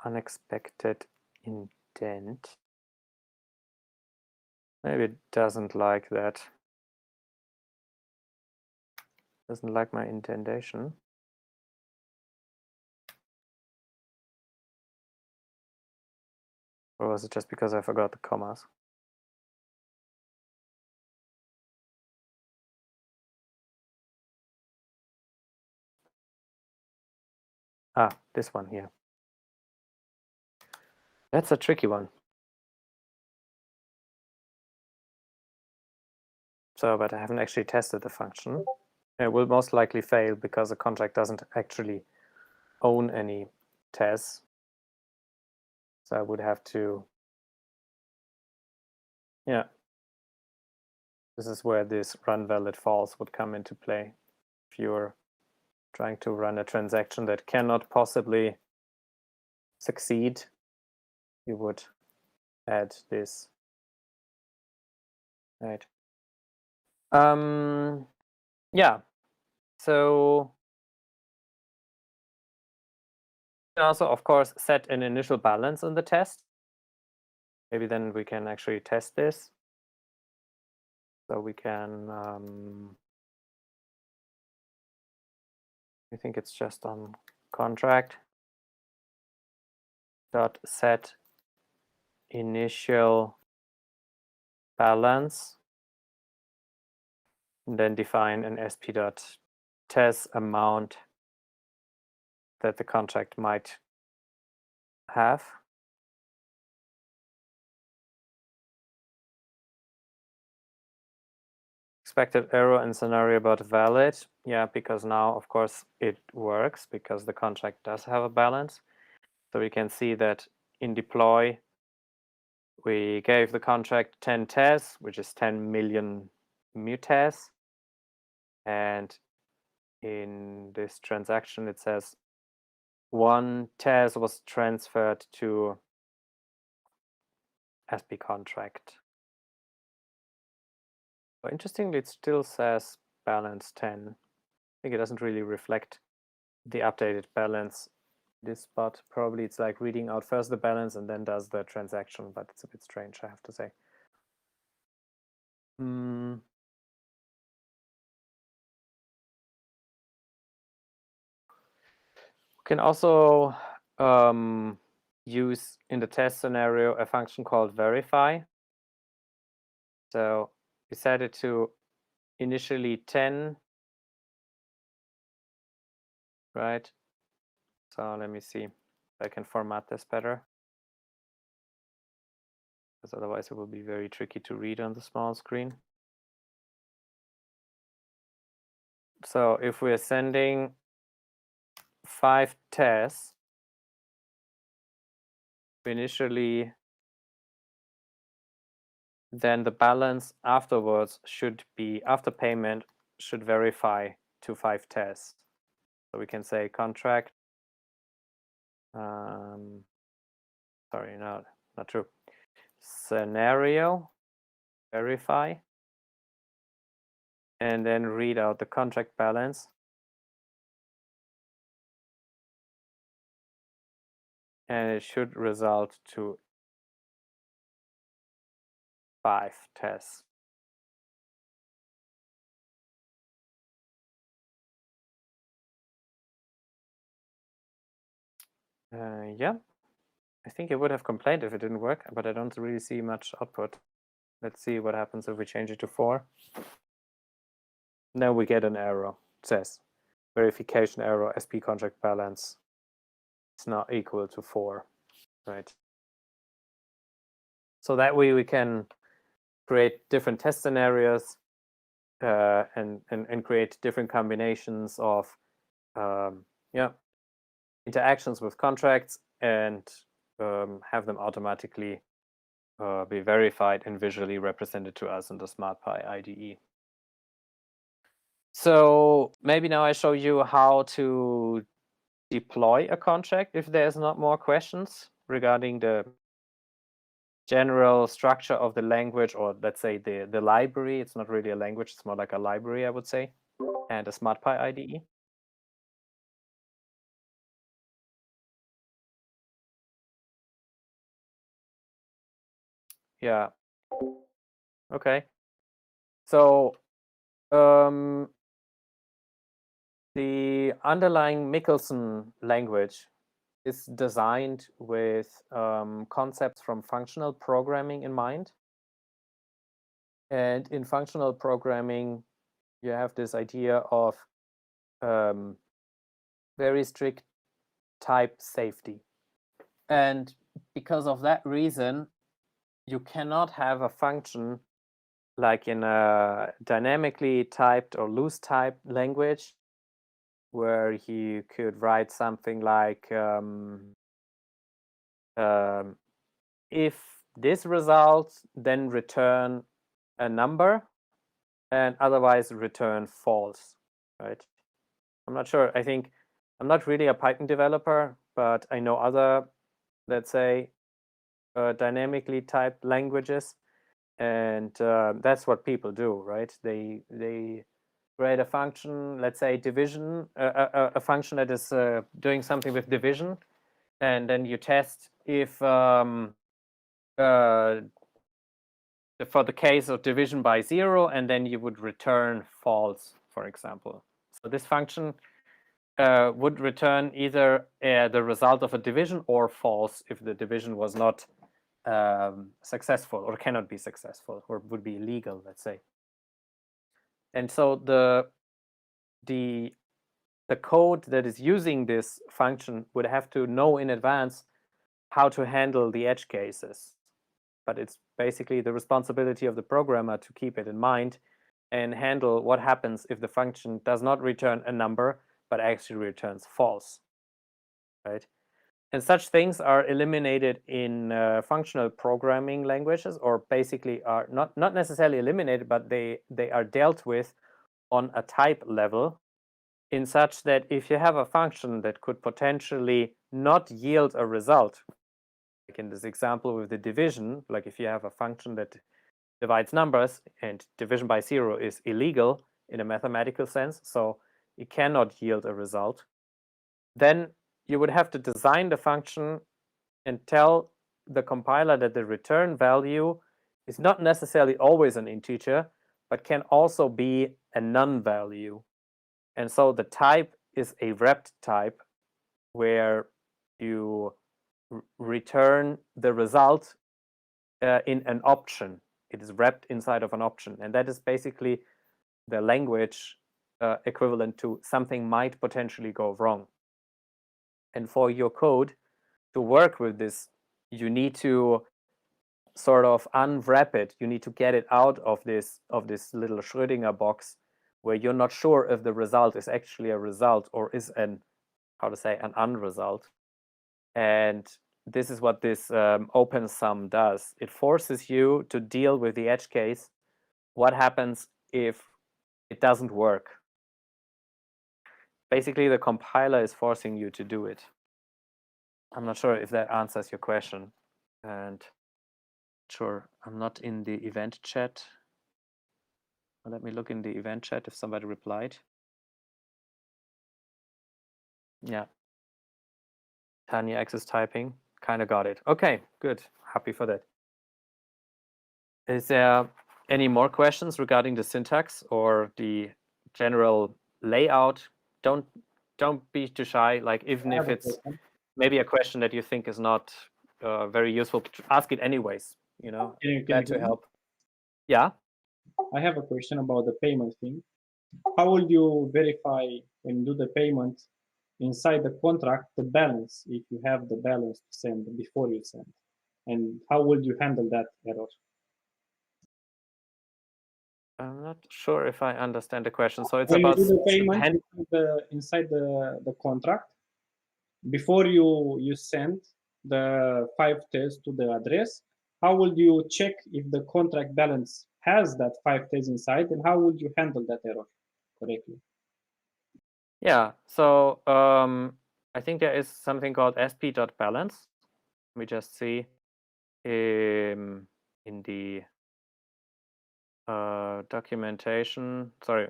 Unexpected indent. Maybe it doesn't like that. Doesn't like my indentation. Or was it just because I forgot the commas? Ah, this one here. That's a tricky one. So, but I haven't actually tested the function. It will most likely fail because the contract doesn't actually own any Tez. So I would have to, yeah. This is where this run valid false would come into play. If you're trying to run a transaction that cannot possibly succeed, you would add this, right? Yeah, so you can also, of course, set an initial balance in the test. Maybe then we can actually test this. So we can, I think it's just on contract dot set initial balance, and then define an sp.test amount that the contract might have. Expected error in scenario about valid. Yeah, because now, of course, it works because the contract does have a balance. So we can see that in deploy, we gave the contract 10 Tez, which is 10 million mu-Tez. And in this transaction, it says 1 Tez was transferred to SP contract. But interestingly, it still says balance 10. I think it doesn't really reflect the updated balance. This spot, probably it's like reading out first the balance and then does the transaction, but it's a bit strange, I have to say. We can also use in the test scenario a function called verify. So we set it to initially 10, right? So let me see if I can format this better, because otherwise it will be very tricky to read on the small screen. So if we're sending 5 tests, initially, then the balance afterwards should be, after payment, should verify to 5 tests. So we can say contract, sorry, not true. Scenario, verify, and then read out the contract balance. And it should result to 5 tests. Yeah, I think it would have complained if it didn't work, but I don't really see much output. Let's see what happens if we change it to 4. Now we get an error. It says verification error, SP contract balance is not equal to 4, right? So that way we can create different test scenarios and create different combinations of interactions with contracts and have them automatically be verified and visually represented to us in the SmartPy IDE. So maybe now I show you how to deploy a contract if there's not more questions regarding the general structure of the language, or let's say the library. It's not really a language, it's more like a library, I would say, and a SmartPy IDE. Yeah. Okay. So the underlying Michelson language is designed with concepts from functional programming in mind. And in functional programming, you have this idea of very strict type safety. And because of that reason, you cannot have a function like in a dynamically typed or loose type language where you could write something like if this results, then return a number, and otherwise return false, right? I'm not sure. I think I'm not really a Python developer, but I know other, let's say, dynamically typed languages, and that's what people do, right? They create a function, let's say division, a function that is doing something with division, and then you test if for the case of division by 0, and then you would return false, for example. So this function would return either the result of a division or false if the division was not successful or cannot be successful or would be illegal, let's say. And so the code that is using this function would have to know in advance how to handle the edge cases. But it's basically the responsibility of the programmer to keep it in mind and handle what happens if the function does not return a number, but actually returns false, right? And such things are eliminated in functional programming languages, or basically are not necessarily eliminated, but they are dealt with on a type level, in such that if you have a function that could potentially not yield a result, like in this example with the division, like if you have a function that divides numbers and division by 0 is illegal in a mathematical sense, so it cannot yield a result, then you would have to design the function and tell the compiler that the return value is not necessarily always an integer, but can also be a none value. And so the type is a wrapped type where you return the result in an option. It is wrapped inside of an option. And that is basically the language equivalent to something might potentially go wrong. And for your code to work with this, you need to sort of unwrap it. You need to get it out of this little Schrödinger box where you're not sure if the result is actually a result or is an unresult. And this is what this open sum does. It forces you to deal with the edge case. What happens if it doesn't work? Basically, the compiler is forcing you to do it. I'm not sure if that answers your question. And sure, I'm not in the event chat. Let me look in the event chat if somebody replied. Yeah. Tanya X is typing. Kind of got it. Okay, good. Happy for that. Is there any more questions regarding the syntax or the general layout? Don't be too shy. Like even if it's maybe a question that you think is not very useful, ask it anyways. You know, glad to help. Yeah. I have a question about the payment thing. How will you verify when you do the payment inside the contract the balance, if you have the balance to send before you send? And how will you handle that error? I'm not sure if I understand the question. So it's when about you do the payment inside the contract, before you send the 5 tests to the address, how would you check if the contract balance has that 5 days inside, and how would you handle that error correctly? Yeah, so I think there is something called sp.balance. We just see in the documentation. Sorry.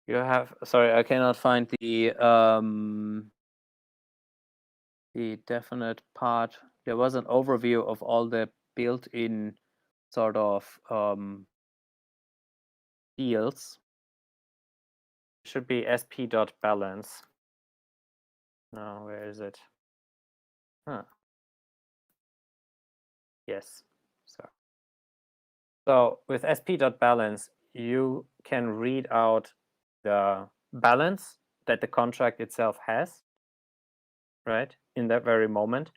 You have, sorry, I cannot find the definite part. There was an overview of all the built-in sort of fields. It should be sp.balance. No, where is it? Huh. Yes. So with sp.balance, you can read out the balance that the contract itself has, right, in that very moment,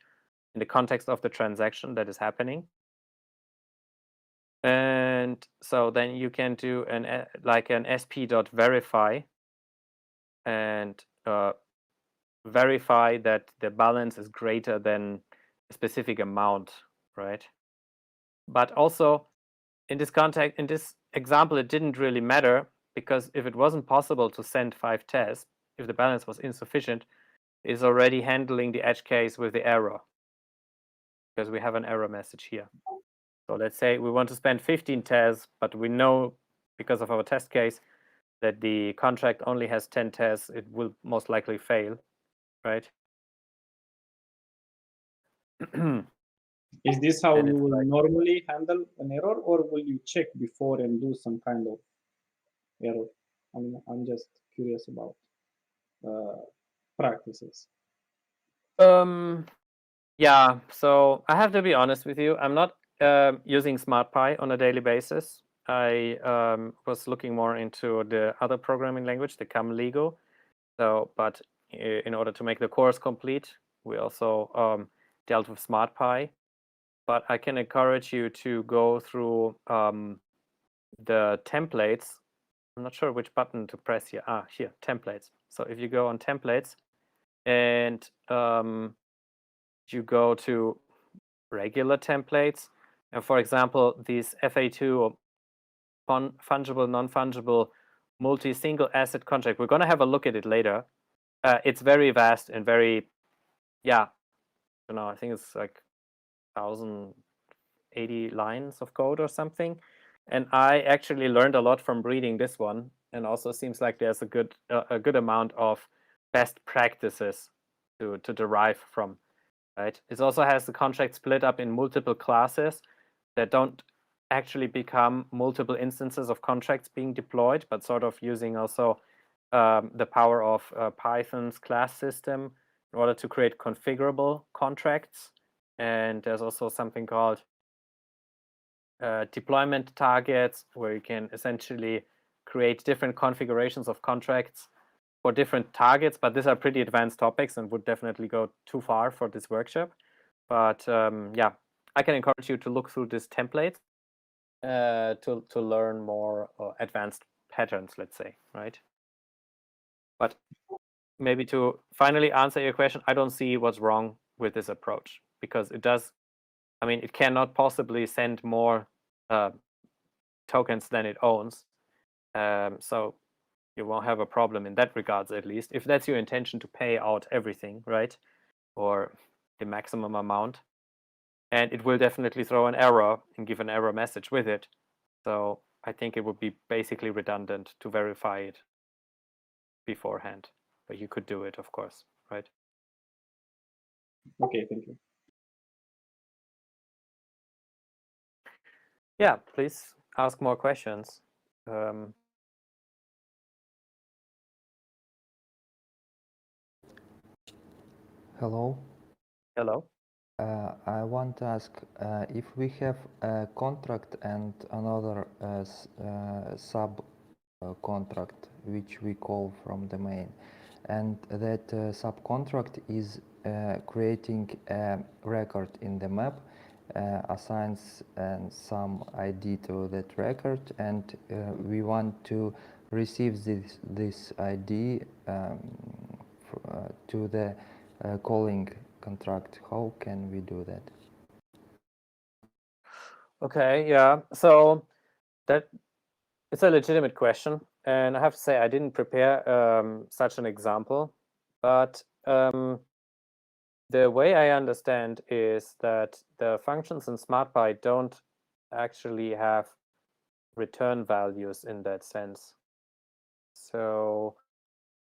in the context of the transaction that is happening. And so then you can do an sp.verify and verify that the balance is greater than a specific amount, right? But also in this context, in this example, it didn't really matter, because if it wasn't possible to send 5 tests, if the balance was insufficient, it's already handling the edge case with the error, because we have an error message here. So let's say we want to spend 15 tests, but we know because of our test case that the contract only has 10 tests, it will most likely fail, right? Is this how And you it's will like, normally handle an error, or will you check before and do some kind of error? I'm just curious about practices. yeah, so I have to be honest with you. I'm not using SmartPy on a daily basis. I was looking more into the other programming language, the Lego. So, but in order to make the course complete, we also dealt with SmartPy. But I can encourage you to go through the templates. I'm not sure which button to press here. Ah, here, templates. So if you go on templates and you go to regular templates, and for example, these FA2 or fungible, non-fungible, multi-single asset contract, we're going to have a look at it later. It's very vast and very, yeah, I think it's like 1,080 lines of code or something. And I actually learned a lot from reading this one, and also seems like there's a good amount of best practices to derive from, right? It also has the contract split up in multiple classes that don't actually become multiple instances of contracts being deployed, but sort of using also the power of Python's class system in order to create configurable contracts. And there's also something called deployment targets, where you can essentially create different configurations of contracts for different targets, but these are pretty advanced topics and would definitely go too far for this workshop. But yeah, I can encourage you to look through this template to learn more advanced patterns, let's say, right? But maybe to finally answer your question, I don't see what's wrong with this approach, because it does, I mean, it cannot possibly send more tokens than it owns. So you won't have a problem in that regards, at least, if that's your intention to pay out everything, right? Or the maximum amount. And it will definitely throw an error and give an error message with it. So I think it would be basically redundant to verify it beforehand. But you could do it, of course, right? Okay, thank you. Yeah, please ask more questions. Hello. Hello. I want to ask if we have a contract and another sub contract which we call from the main, and that subcontract is creating a record in the map, assigns some ID to that record, and we want to receive this ID to the calling contract. How can we do that? Okay, yeah. So that it's a legitimate question, and I have to say I didn't prepare such an example, but the way I understand is that the functions in SmartPy don't actually have return values in that sense. So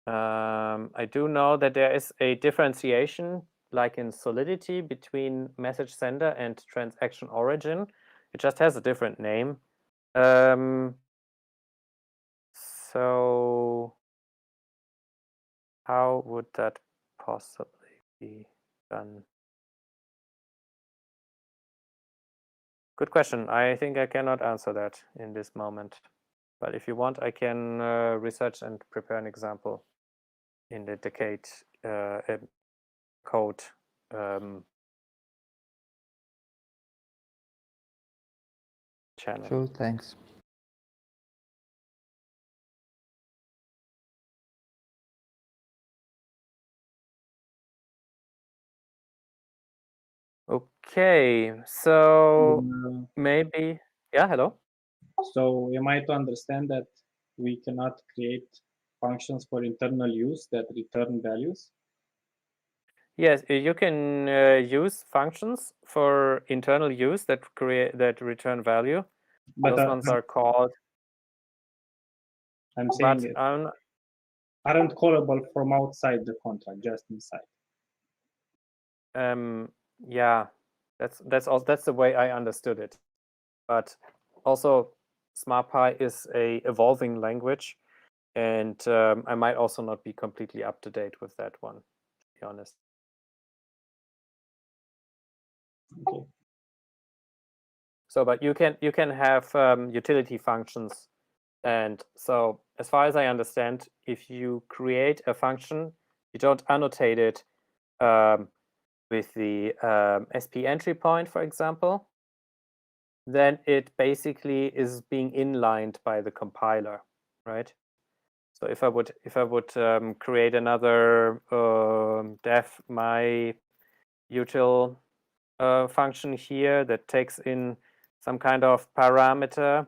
I do know that there is a differentiation, like in Solidity, between message sender and transaction origin. It just has a different name. So how would that possibly be done? Good question. I think I cannot answer that in this moment. But if you want, I can research and prepare an example in the Tacode code. Channel. Sure, thanks. Okay, so Uh, maybe, yeah, hello? So am I to understand that we cannot create functions for internal use that return values? Yes, you can use functions for internal use that return value. But Those ones are called. I'm saying But it aren't callable from outside the contract, just inside. yeah, that's the way I understood it. But also, SmartPy is a evolving language, and I might also not be completely up to date with that one, to be honest. Okay. So, but you can have utility functions, and so as far as I understand, if you create a function, you don't annotate it with the SP entry point, for example, then it basically is being inlined by the compiler, right? So if I would create another def my util function here that takes in some kind of parameter,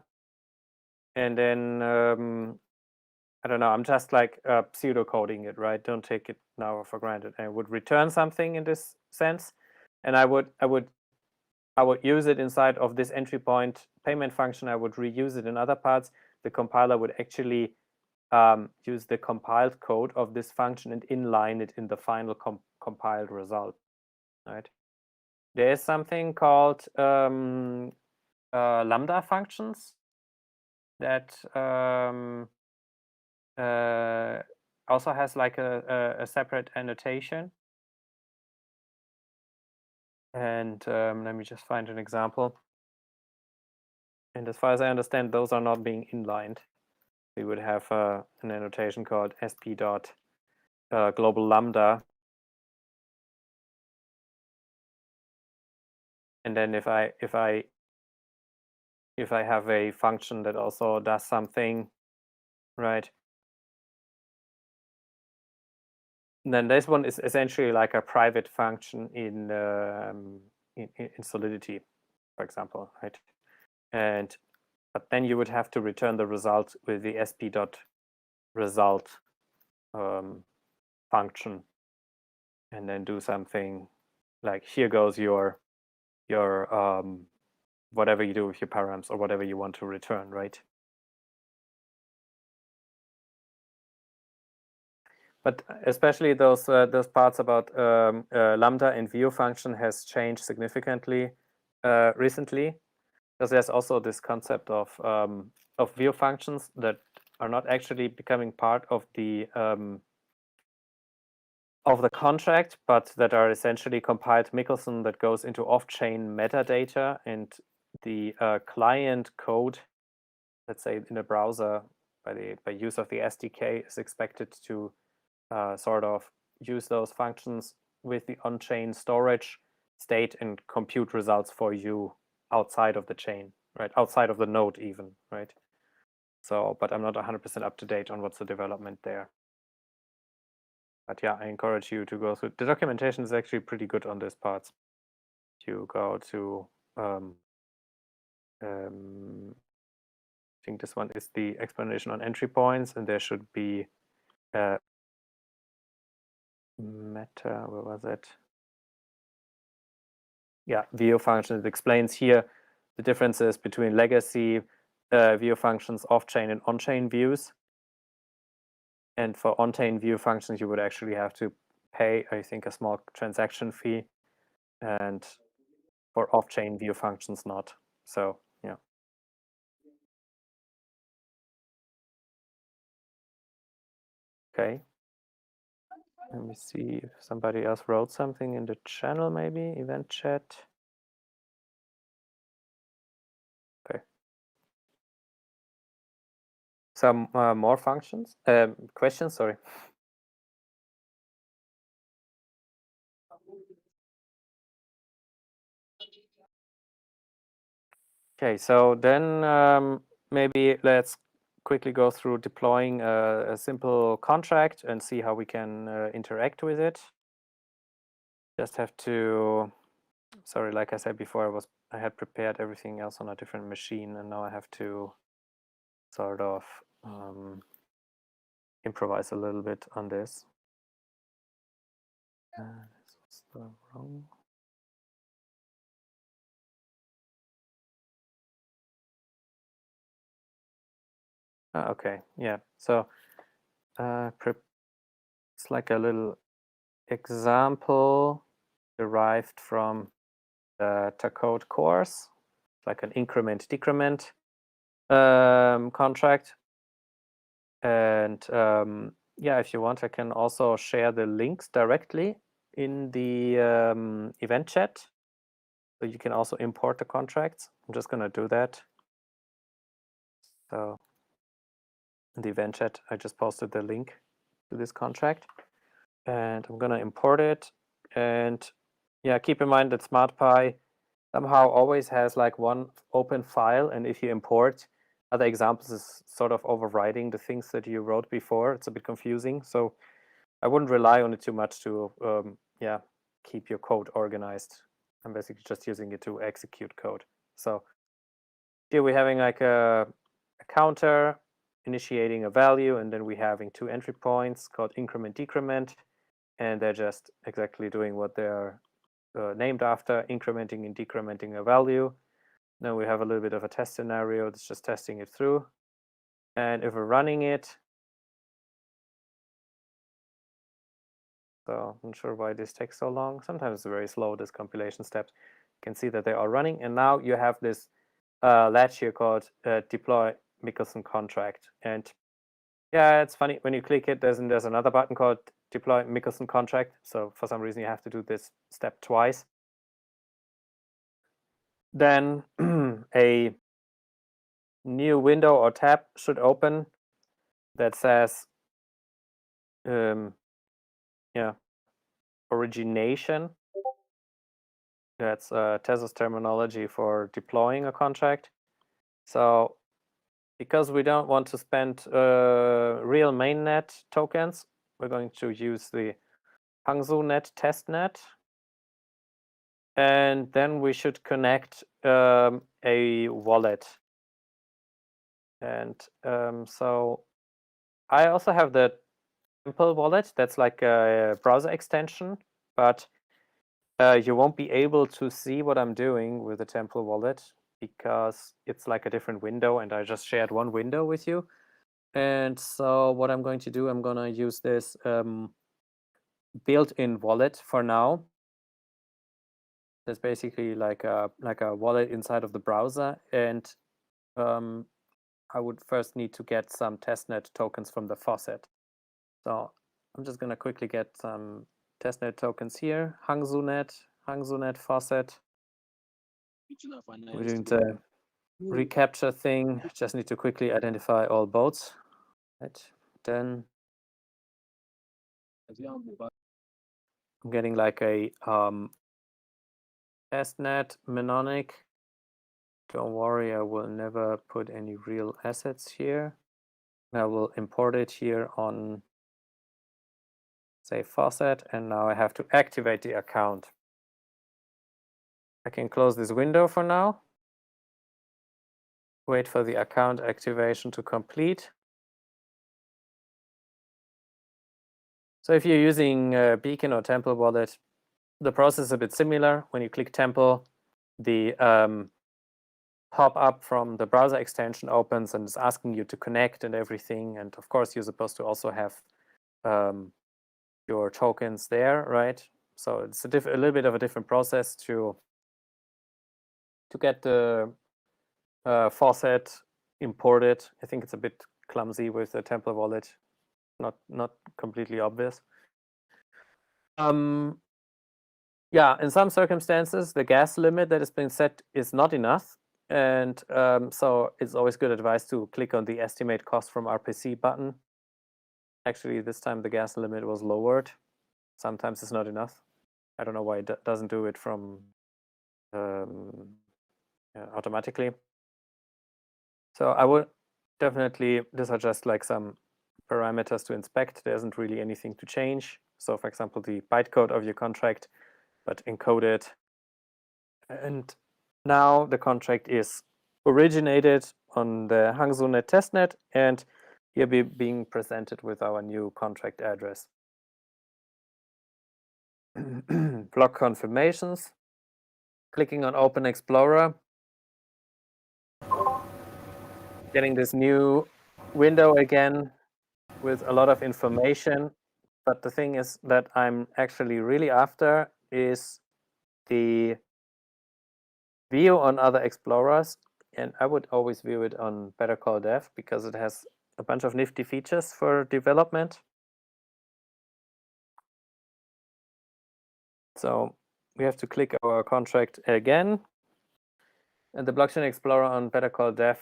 and then I don't know, I'm just like pseudocoding it, right? Don't take it now for granted. I would return something in this sense, and I would use it inside of this entry point payment function. I would reuse it in other parts. The compiler would actually use the compiled code of this function and inline it in the final compiled result, right? There is something called lambda functions that also has like a separate annotation. And let me just find an example. And as far as I understand, those are not being inlined. We would have an annotation called sp dot global lambda. And then if I have a function that also does something, right? Then this one is essentially like a private function in Solidity, for example, right? But then you would have to return the result with the sp dot result function, and then do something like, here goes your whatever you do with your params or whatever you want to return, right? But especially those parts about lambda and view function has changed significantly recently, because there's also this concept of view functions that are not actually becoming part of the contract, but that are essentially compiled Michelson that goes into off-chain metadata, and the client code, let's say in a browser, by use of the SDK, is expected to sort of use those functions with the on-chain storage state and compute results for you outside of the chain, right? Outside of the node even, right? So, but I'm not 100% up to date on what's the development there. But yeah, I encourage you to go through. The documentation is actually pretty good on this part. You go to, I think this one is the explanation on entry points, and there should be meta, where was it? Yeah, view functions. It explains here the differences between legacy view functions, off-chain and on-chain views. And for on-chain view functions, you would actually have to pay, I think, a small transaction fee. And for off-chain view functions, not. So, yeah. Okay. Let me see if somebody else wrote something in the channel, maybe, event chat. Okay. Some more functions, questions, sorry. Okay, so then maybe let's quickly go through deploying a simple contract and see how we can interact with it. Just have to, sorry, like I said before, I had prepared everything else on a different machine, and now I have to sort of improvise a little bit on this. This was the wrong. Okay, yeah. So it's like a little example derived from the Tacode course, like an increment-decrement contract. And yeah, if you want, I can also share the links directly in the event chat. So you can also import the contracts. I'm just going to do that. So in the event chat, I just posted the link to this contract. And I'm going to import it. And yeah, keep in mind that SmartPy somehow always has like one open file. And if you import other examples, is sort of overriding the things that you wrote before. It's a bit confusing. So I wouldn't rely on it too much to yeah, keep your code organized. I'm basically just using it to execute code. So here we're having like a counter initiating a value, and then we're having two entry points called increment decrement, and they're just exactly doing what they're named after, incrementing and decrementing a value. Then we have a little bit of a test scenario that's just testing it through. And if we're running it, so I'm not sure why this takes so long. Sometimes it's very slow, this compilation steps. You can see that they are running. And now you have this latch here called deploy Michelson contract. And yeah, it's funny, when you click it, there's another button called deploy Michelson contract. So for some reason, you have to do this step twice. Then a new window or tab should open that says, yeah, origination. That's Tezos terminology for deploying a contract. So because we don't want to spend real mainnet tokens, we're going to use the HangZooNet testnet. And then we should connect a wallet. And so I also have the Temple wallet. That's like a browser extension, but you won't be able to see what I'm doing with the Temple wallet because it's like a different window, and I just shared one window with you. And so what I'm going to do, I'm going to use this built-in wallet for now. That's basically like a wallet inside of the browser, and I would first need to get some testnet tokens from the faucet. So I'm just going to quickly get some testnet tokens here. HangZooNet faucet. We're doing the recapture thing. Just need to quickly identify all boats. Right. Then I'm getting like a testnet mnemonic. Don't worry, I will never put any real assets here. I will import it here on Save faucet, and now I have to activate the account. I can close this window for now. Wait for the account activation to complete. So if you're using Beacon or Temple Wallet, the process is a bit similar. When you click Temple, the pop-up from the browser extension opens and is asking you to connect and everything. And of course, you're supposed to also have your tokens there, right? So it's a little bit of a different process to get the faucet imported. I think it's a bit clumsy with the Temple Wallet, not completely obvious. Yeah, in some circumstances, the gas limit that has been set is not enough. And so it's always good advice to click on the estimate cost from RPC button. Actually, this time the gas limit was lowered. Sometimes it's not enough. I don't know why it doesn't do it from automatically. So I would definitely, these are just like some parameters to inspect. There isn't really anything to change. So for example, the bytecode of your contract, but encoded. And now the contract is originated on the HangZooNet testnet and here being presented with our new contract address. Block confirmations. Clicking on Open Explorer. Getting this new window again with a lot of information. But the thing is that I'm actually really after is the view on other explorers, and I would always view it on Better Call Dev because it has a bunch of nifty features for development. So we have to click our contract again, and the Blockchain Explorer on Better Call Dev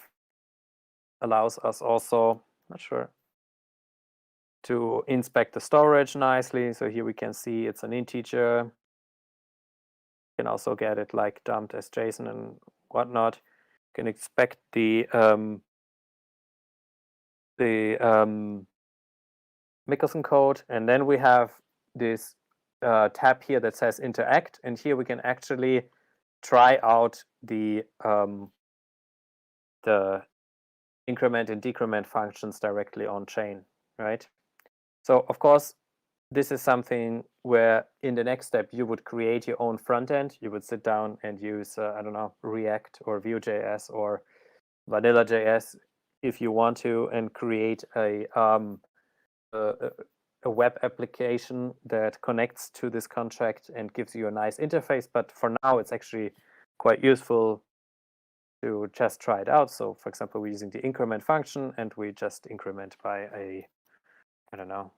allows us also, not sure, to inspect the storage nicely. So here we can see it's an integer. You can also get it like dumped as JSON and whatnot. You can expect the Michelson code, and then we have this tab here that says interact, and here we can actually try out the increment and decrement functions directly on chain, right? So of course, this is something where in the next step you would create your own front end. You would sit down and use I don't know, React or Vue.js or Vanilla.js if you want to, and create a web application that connects to this contract and gives you a nice interface. But for now, it's actually quite useful to just try it out. So for example, we're using the increment function and we just increment by a, I don't know,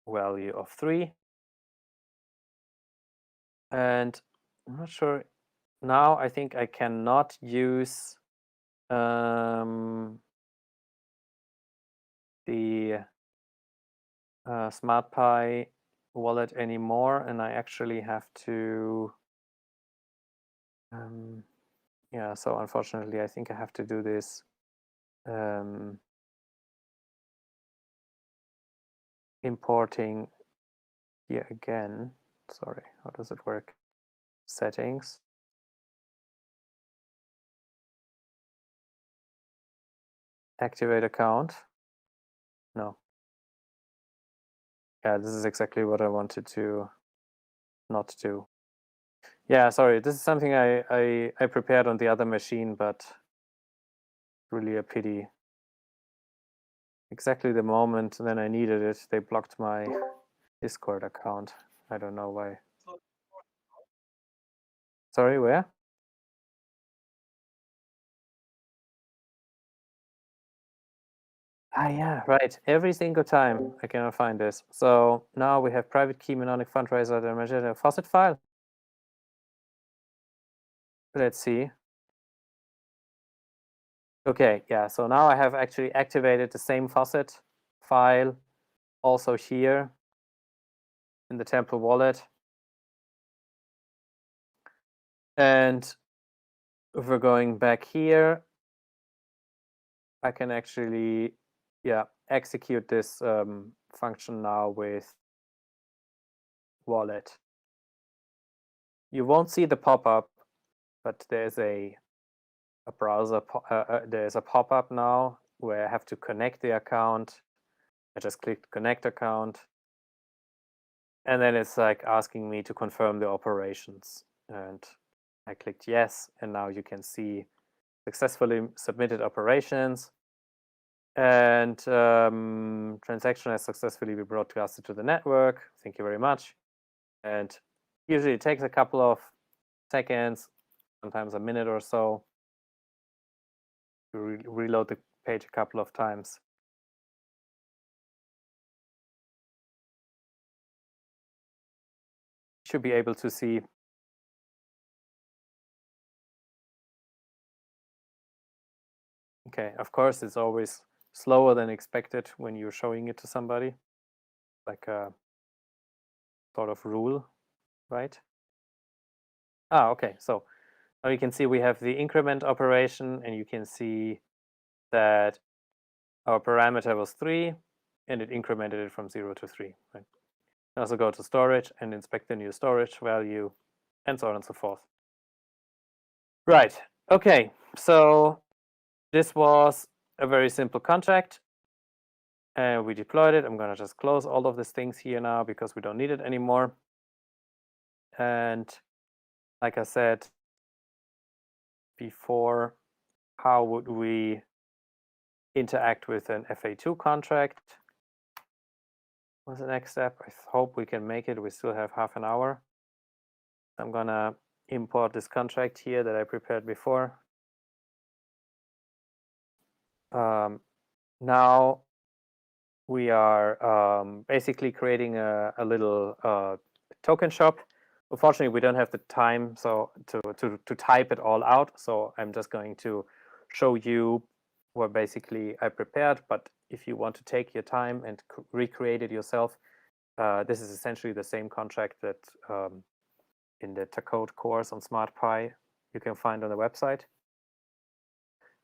value of 3. And I'm not sure now. I think I cannot use the SmartPy wallet anymore, and I actually have to yeah, so unfortunately I think I have to do this importing here again. Sorry, how does it work? Settings. Activate account. No. Yeah, this is exactly what I wanted to not do. Yeah, sorry, this is something I prepared on the other machine, but really a pity. Exactly the moment then I needed it, they blocked my Discord account. I don't know why. Sorry, where? Ah, yeah, right. Every single time I cannot find this. So now we have private key mnemonic fundraiser, the measure faucet file. Let's see. Okay, yeah, so now I have actually activated the same faucet file also here in the Temple wallet. And if we're going back here, I can actually, yeah, execute this function now with wallet. You won't see the pop-up, but there's a browser, there's a pop-up now where I have to connect the account. I just clicked connect account. And then it's like asking me to confirm the operations. And I clicked yes. And now you can see successfully submitted operations. And transaction has successfully been broadcasted to the network. Thank you very much. And usually it takes a couple of seconds, sometimes a minute or so, to reload the page a couple of times. Should be able to see. Okay, of course, it's always slower than expected when you're showing it to somebody, like a sort of rule, right? Okay, so now you can see we have the increment operation, and you can see that our parameter was 3, and it incremented it from 0 to 3. Right? Also go to storage and inspect the new storage value, and so on and so forth. Right, okay, so this was a very simple contract. And we deployed it. I'm going to just close all of these things here now because we don't need it anymore. And like I said before, how would we interact with an FA2 contract? What's the next step? I hope we can make it. We still have half an hour. I'm going to import this contract here that I prepared before. Now we are basically creating a little token shop. Unfortunately, we don't have the time to type it all out. So I'm just going to show you what basically I prepared. But if you want to take your time and recreate it yourself, this is essentially the same contract that in the Tacode course on SmartPy you can find on the website.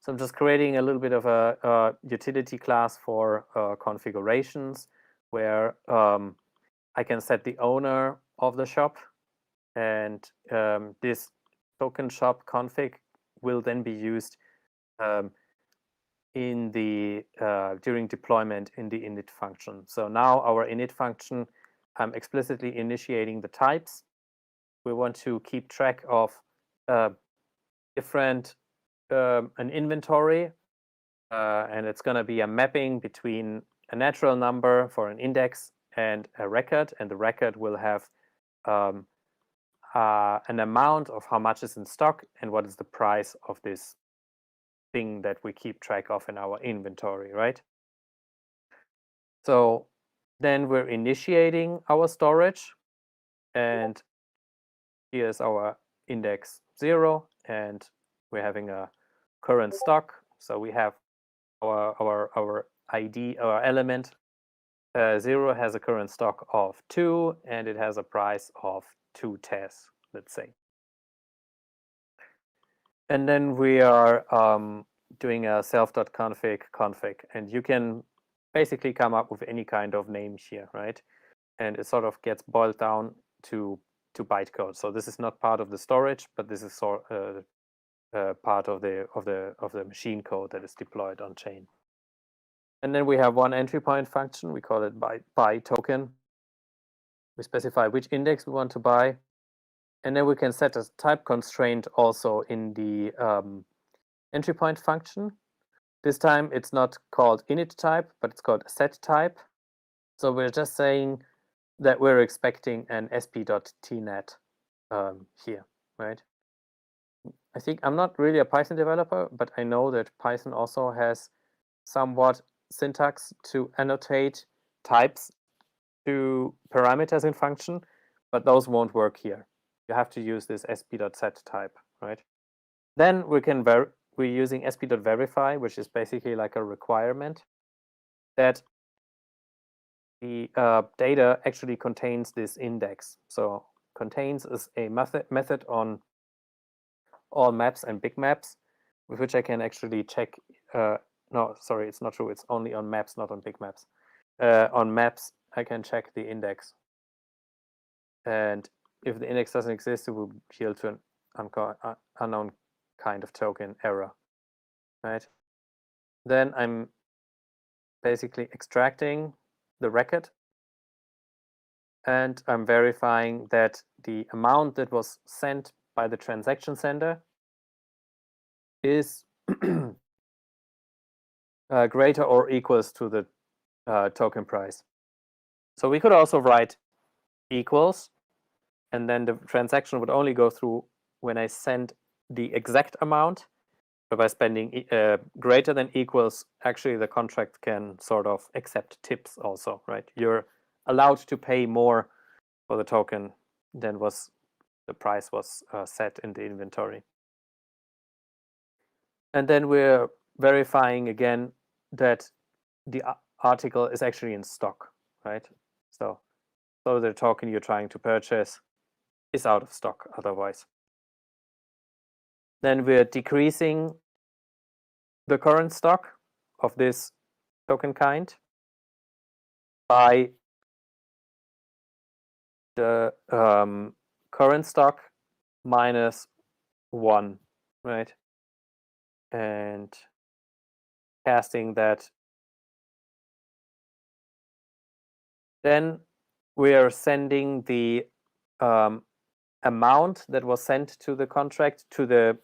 So I'm just creating a little bit of a utility class for configurations where I can set the owner of the shop, and this token shop config will then be used in the during deployment in the init function. So now our init function, I'm explicitly initiating the types. We want to keep track of different an inventory, and it's going to be a mapping between a natural number for an index and a record, and the record will have an amount of how much is in stock and what is the price of this thing that we keep track of in our inventory, right? So then we're initiating our storage, and here's our index 0, and we're having a current stock. So we have our ID, our element 0 has a current stock of 2, and it has a price of 2 Tez, let's say. And then we are doing a self.config, and you can basically come up with any kind of name here, right? And it sort of gets boiled down to bytecode. So this is not part of the storage, but this is part of the machine code that is deployed on chain. And then we have one entry point function. We call it buy token. We specify which index we want to buy. And then we can set a type constraint also in the entry point function. This time it's not called init type, but it's called set type. So we're just saying that we're expecting an sp.tnet here, right? I think I'm not really a Python developer, but I know that Python also has somewhat syntax to annotate types to parameters in function, but those won't work here. You have to use this sp.set type, right? Then we're using sp.verify, which is basically like a requirement that the data actually contains this index. So contains is a method on all maps and big maps, with which I can actually check. No, sorry, it's not true. It's only on maps, not on big maps. On maps, I can check the index. And if the index doesn't exist, it will yield to an unknown kind of token error, right? Then I'm basically extracting the record, and I'm verifying that the amount that was sent by the transaction sender is greater or equals to the token price. So we could also write equals, and then the transaction would only go through when I send the exact amount. But by spending greater than equals, actually the contract can sort of accept tips also, right? You're allowed to pay more for the token than was the price was set in the inventory. And then we're verifying again that the article is actually in stock, right? So the token you're trying to purchase is out of stock otherwise. Then we're decreasing the current stock of this token kind by the current stock minus 1, right? And casting that. Then we are sending the amount that was sent to the contract to the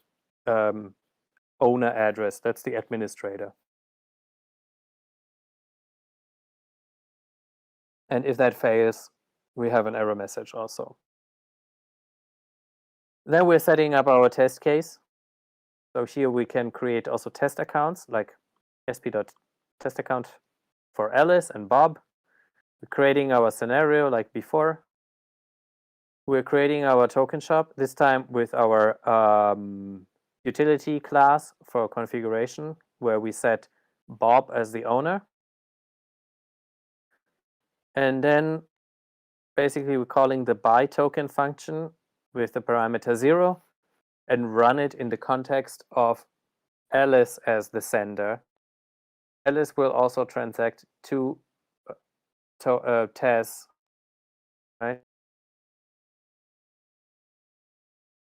owner address. That's the administrator. And if that fails, we have an error message also. Then we're setting up our test case. So here we can create also test accounts like sp.test account for Alice and Bob. We're creating our scenario like before. We're creating our token shop, this time with our utility class for configuration, where we set Bob as the owner. And then basically we're calling the buy token function with the parameter 0 and run it in the context of Alice as the sender. Alice will also transact to Tez, right?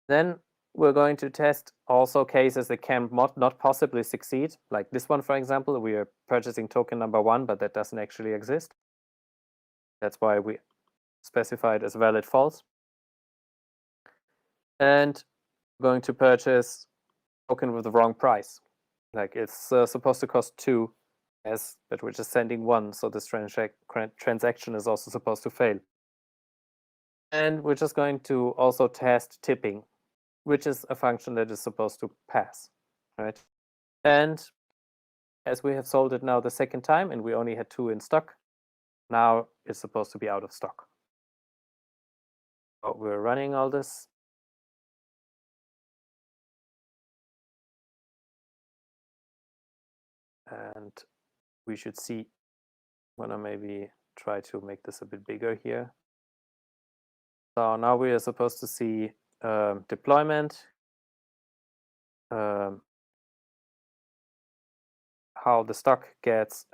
Then we're going to test also cases that can not possibly succeed, like this one, for example. We are purchasing token number 1, but that doesn't actually exist. That's why we specify it as valid false. And we're going to purchase token with the wrong price. Like it's supposed to cost 2, but we're just sending 1, so this transaction is also supposed to fail. And we're just going to also test tipping, which is a function that is supposed to pass, right? And as we have sold it now the second time, and we only had 2 in stock, now it's supposed to be out of stock. So we're running all this. And we should see, I'm gonna maybe try to make this a bit bigger here. So now we are supposed to see deployment, how the stock gets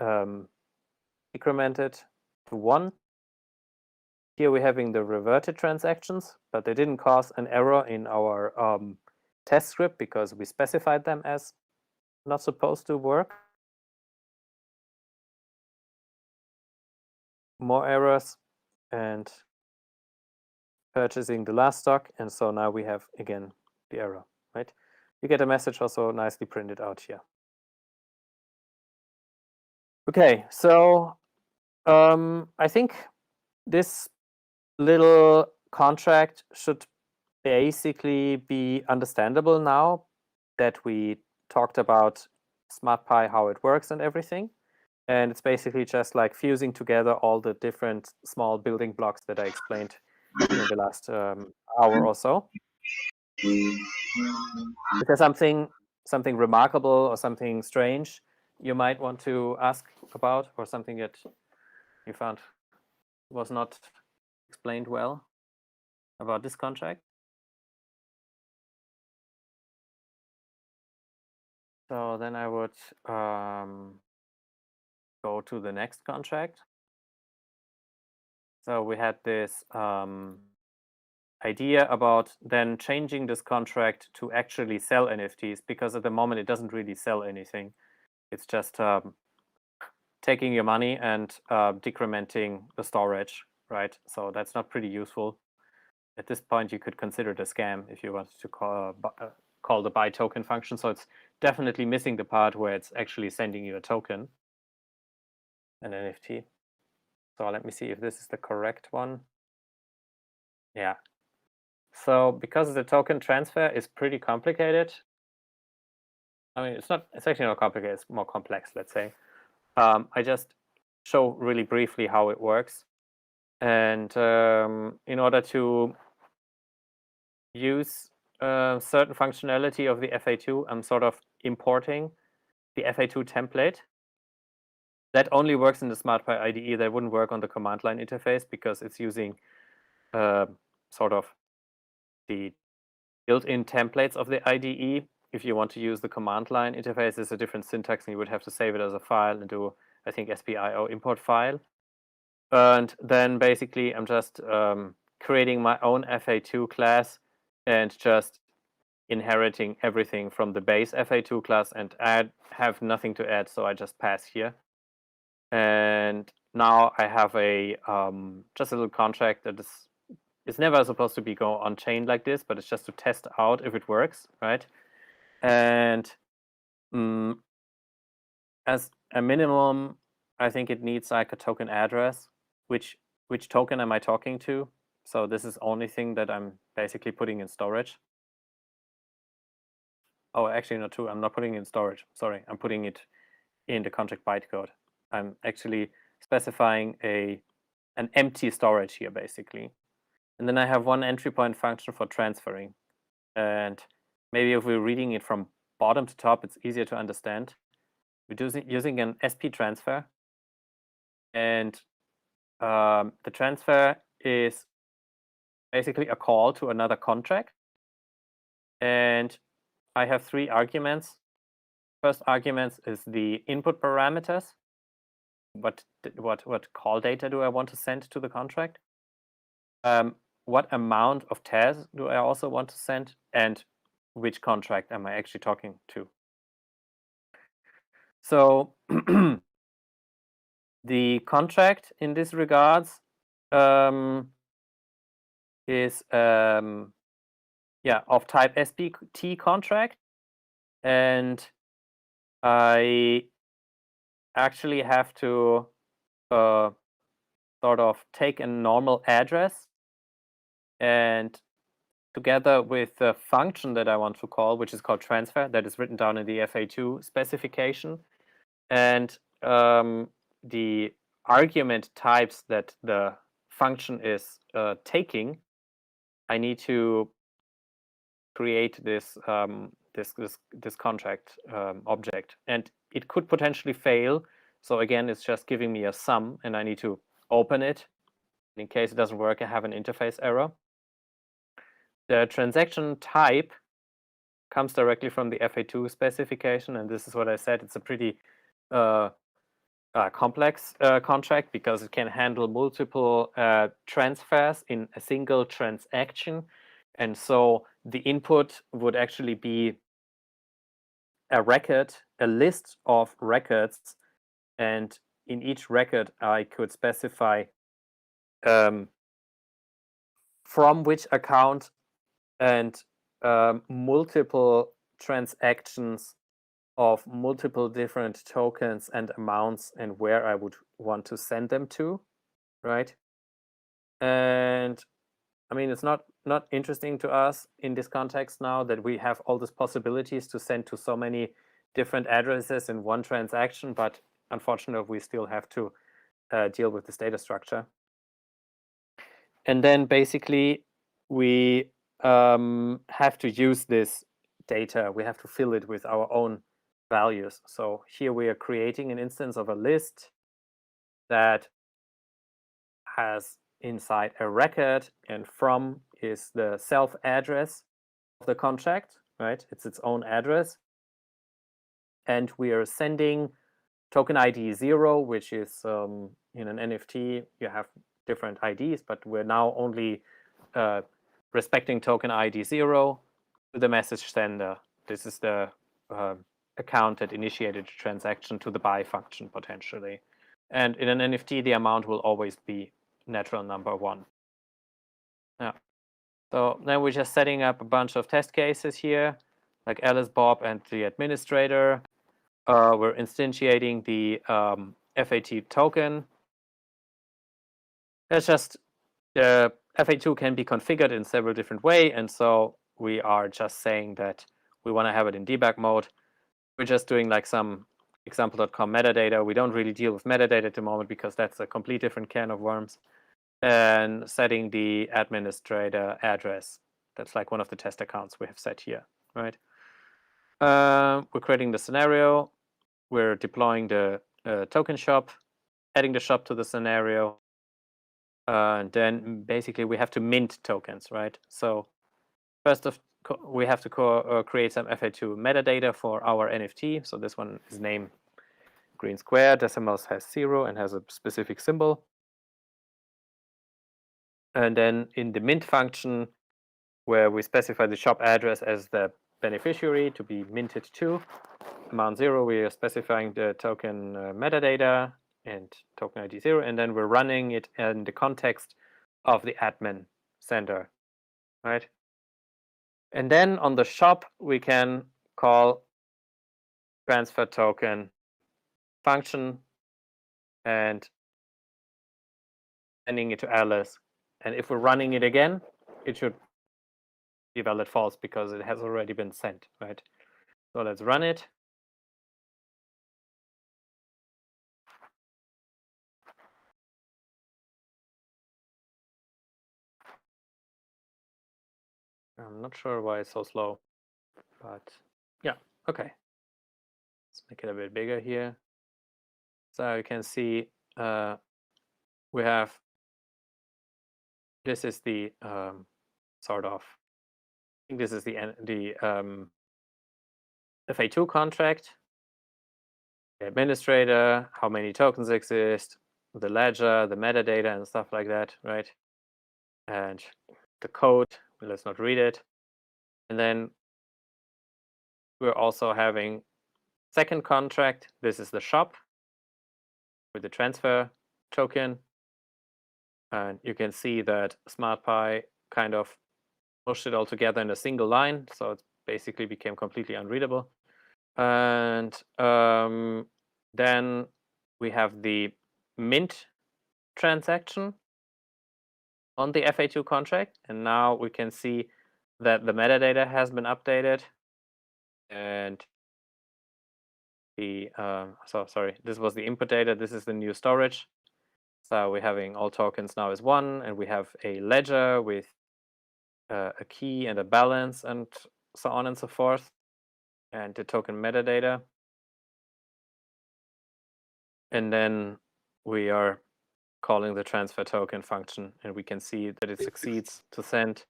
incremented to 1. Here we're having the reverted transactions, but they didn't cause an error in our test script because we specified them as not supposed to work. More errors and purchasing the last stock, and so now we have again the error, right? You get a message also nicely printed out here. Okay, so I think this little contract should basically be understandable now that we talked about SmartPy, how it works and everything. And it's basically just like fusing together all the different small building blocks that I explained in the last hour or so. If there's something remarkable or something strange you might want to ask about, or something that you found was not explained well about this contract. So then I would go to the next contract. So we had this idea about then changing this contract to actually sell NFTs, because at the moment it doesn't really sell anything. It's just taking your money and decrementing the storage, right? So that's not pretty useful. At this point, you could consider it a scam if you wanted to call the buy token function. So it's definitely missing the part where it's actually sending you a token, an NFT. So let me see if this is the correct one. Yeah. So because the token transfer is pretty complicated, I mean, it's actually not complicated, it's more complex, let's say. I just show really briefly how it works. And in order to use certain functionality of the FA2, I'm sort of importing the FA2 template. That only works in the SmartPy IDE. That wouldn't work on the command line interface because it's using sort of the built-in templates of the IDE. If you want to use the command line interface, it's a different syntax, and you would have to save it as a file and do, I think, SPIO import file. And then basically, I'm just creating my own FA2 class and just inheriting everything from the base FA2 class and have nothing to add, so I just pass here. And now I have a just a little contract that is never supposed to be go on chain like this, but it's just to test out if it works, right? And as a minimum, I think it needs like a token address. Which token am I talking to? So this is the only thing that I'm basically putting in storage. Oh, actually not true. I'm not putting it in storage. Sorry, I'm putting it in the contract bytecode. I'm actually specifying an empty storage here, basically. And then I have one entry point function for transferring. And maybe if we're reading it from bottom to top, it's easier to understand. We're using an SP transfer. And the transfer is basically a call to another contract. And I have 3 arguments. First argument is the input parameters. What call data do I want to send to the contract? What amount of Tez do I also want to send? And which contract am I actually talking to? So the contract in this regards is of type SPT contract, and I actually have to sort of take a normal address and together with the function that I want to call, which is called transfer, that is written down in the FA2 specification, and the argument types that the function is taking, I need to create this this contract object, and it could potentially fail. So again, it's just giving me a sum, and I need to open it. In case it doesn't work, I have an interface error. The transaction type comes directly from the FA2 specification, and this is what I said. It's a pretty complex contract because it can handle multiple transfers in a single transaction. And so the input would actually be a record, a list of records, and in each record I could specify from which account and multiple transactions of multiple different tokens and amounts and where I would want to send them to, right? And I mean, it's not interesting to us in this context now that we have all these possibilities to send to so many different addresses in one transaction, but unfortunately, we still have to deal with this data structure. And then basically, we have to use this data. We have to fill it with our own values. So here we are creating an instance of a list that has inside a record, and from is the self address of the contract, right? It's its own address. And we are sending token ID 0, which is in an NFT, you have different IDs, but we're now only respecting token ID 0 to the message sender. This is the account that initiated the transaction to the buy function potentially. And in an NFT, the amount will always be natural number 1. Yeah. So then we're just setting up a bunch of test cases here, like Alice, Bob, and the administrator. We're instantiating the FAT token. That's just the FA2 can be configured in several different ways, and so we are just saying that we want to have it in debug mode. We're just doing like some example.com metadata. We don't really deal with metadata at the moment because that's a complete different can of worms. And setting the administrator address. That's like one of the test accounts we have set here, right? We're creating the scenario. We're deploying the token shop, adding the shop to the scenario. And then basically we have to mint tokens, right? So first we have to create some FA2 metadata for our NFT. So this one is named green square, decimals has 0 and has a specific symbol. And then in the mint function, where we specify the shop address as the beneficiary to be minted to, amount 0, we are specifying the token metadata and token ID 0, and then we're running it in the context of the admin center, right? And then on the shop, we can call transfer token function and sending it to Alice. And if we're running it again, it should be valid false because it has already been sent, right? So let's run it. I'm not sure why it's so slow, but yeah, okay. Let's make it a bit bigger here. So you can see we have, this is the sort of, I think this is the FA2 contract, the administrator, how many tokens exist, the ledger, the metadata and stuff like that, right? And the code, let's not read it. And then we're also having second contract. This is the shop with the transfer token. And you can see that SmartPy kind of pushed it all together in a single line. So it basically became completely unreadable. And then we have the mint transaction on the FA2 contract. And now we can see that the metadata has been updated. And the, sorry, this was the input data. This is the new storage. So we're having all tokens now as 1, and we have a ledger with a key and a balance and so on and so forth, and the token metadata. And then we are calling the transfer token function, and we can see that it succeeds to send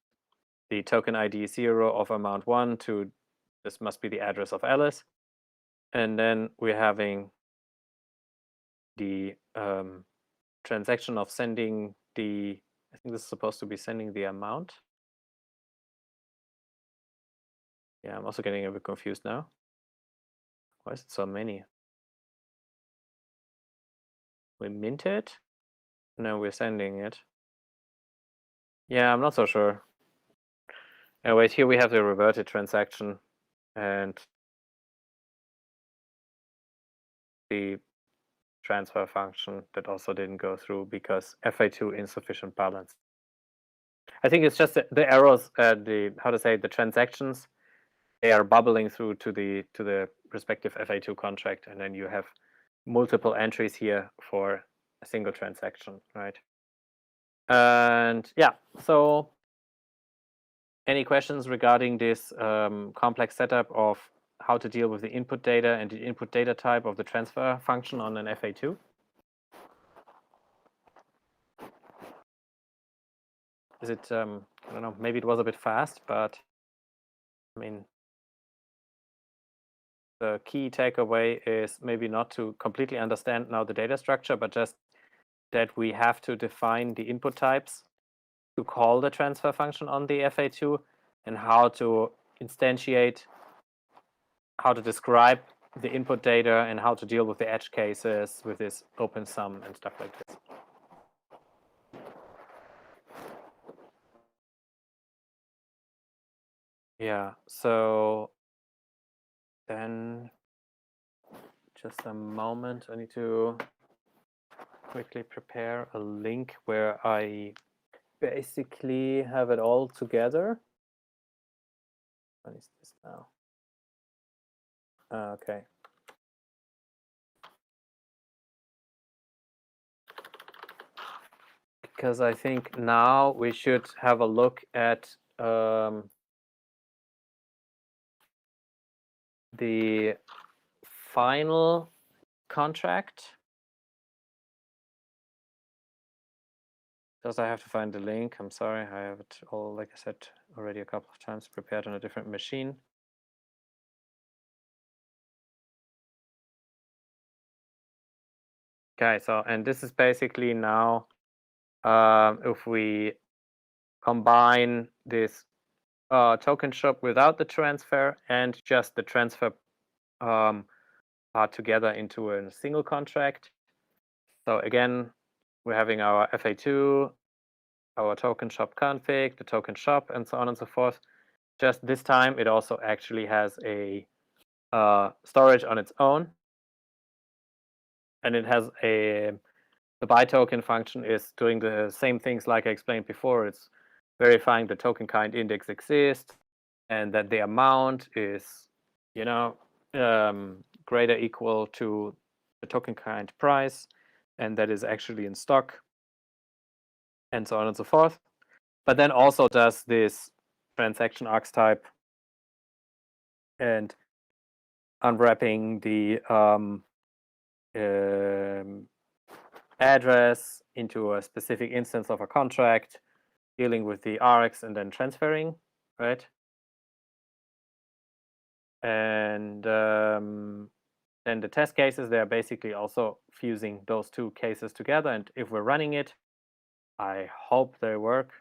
the token ID 0 of amount 1 to, this must be the address of Alice. And then we're having the transaction of sending the, I think this is supposed to be sending the amount. Yeah, I'm also getting a bit confused now. Why is it so many? We mint it, no, we're sending it. Yeah, I'm not so sure. Anyways, here we have the reverted transaction and the transfer function that also didn't go through because FA2 insufficient balance. I think it's just the errors, the, how to say, the transactions, they are bubbling through to the respective FA2 contract, and then you have multiple entries here for a single transaction, right? And yeah, so any questions regarding this complex setup of how to deal with the input data and the input data type of the transfer function on an FA2? Is it, I don't know, maybe it was a bit fast, but I mean, the key takeaway is maybe not to completely understand now the data structure, but just that we have to define the input types to call the transfer function on the FA2 and how to instantiate, how to describe the input data and how to deal with the edge cases with this open sum and stuff like this. Yeah, so then just a moment, I need to quickly prepare a link where I basically have it all together. What is this now? Okay. Because I think now we should have a look at the final contract. Just I have to find the link. I'm sorry, I have it all, like I said, already a couple of times prepared on a different machine. Okay, so, and this is basically now, if we combine this token shop without the transfer and just the transfer part together into a single contract. So again, we're having our FA2, our token shop config, the token shop, and so on and so forth. Just this time, it also actually has a storage on its own, and it has the buy token function is doing the same things like I explained before. It's verifying the token kind index exists and that the amount is, you know, greater or equal to the token kind price, and that is actually in stock, and so on and so forth. But then also does this transaction archetype and unwrapping the address into a specific instance of a contract, dealing with the args, and then transferring, right? And then the test cases, they're basically also fusing those two cases together. And if we're running it, I hope they work.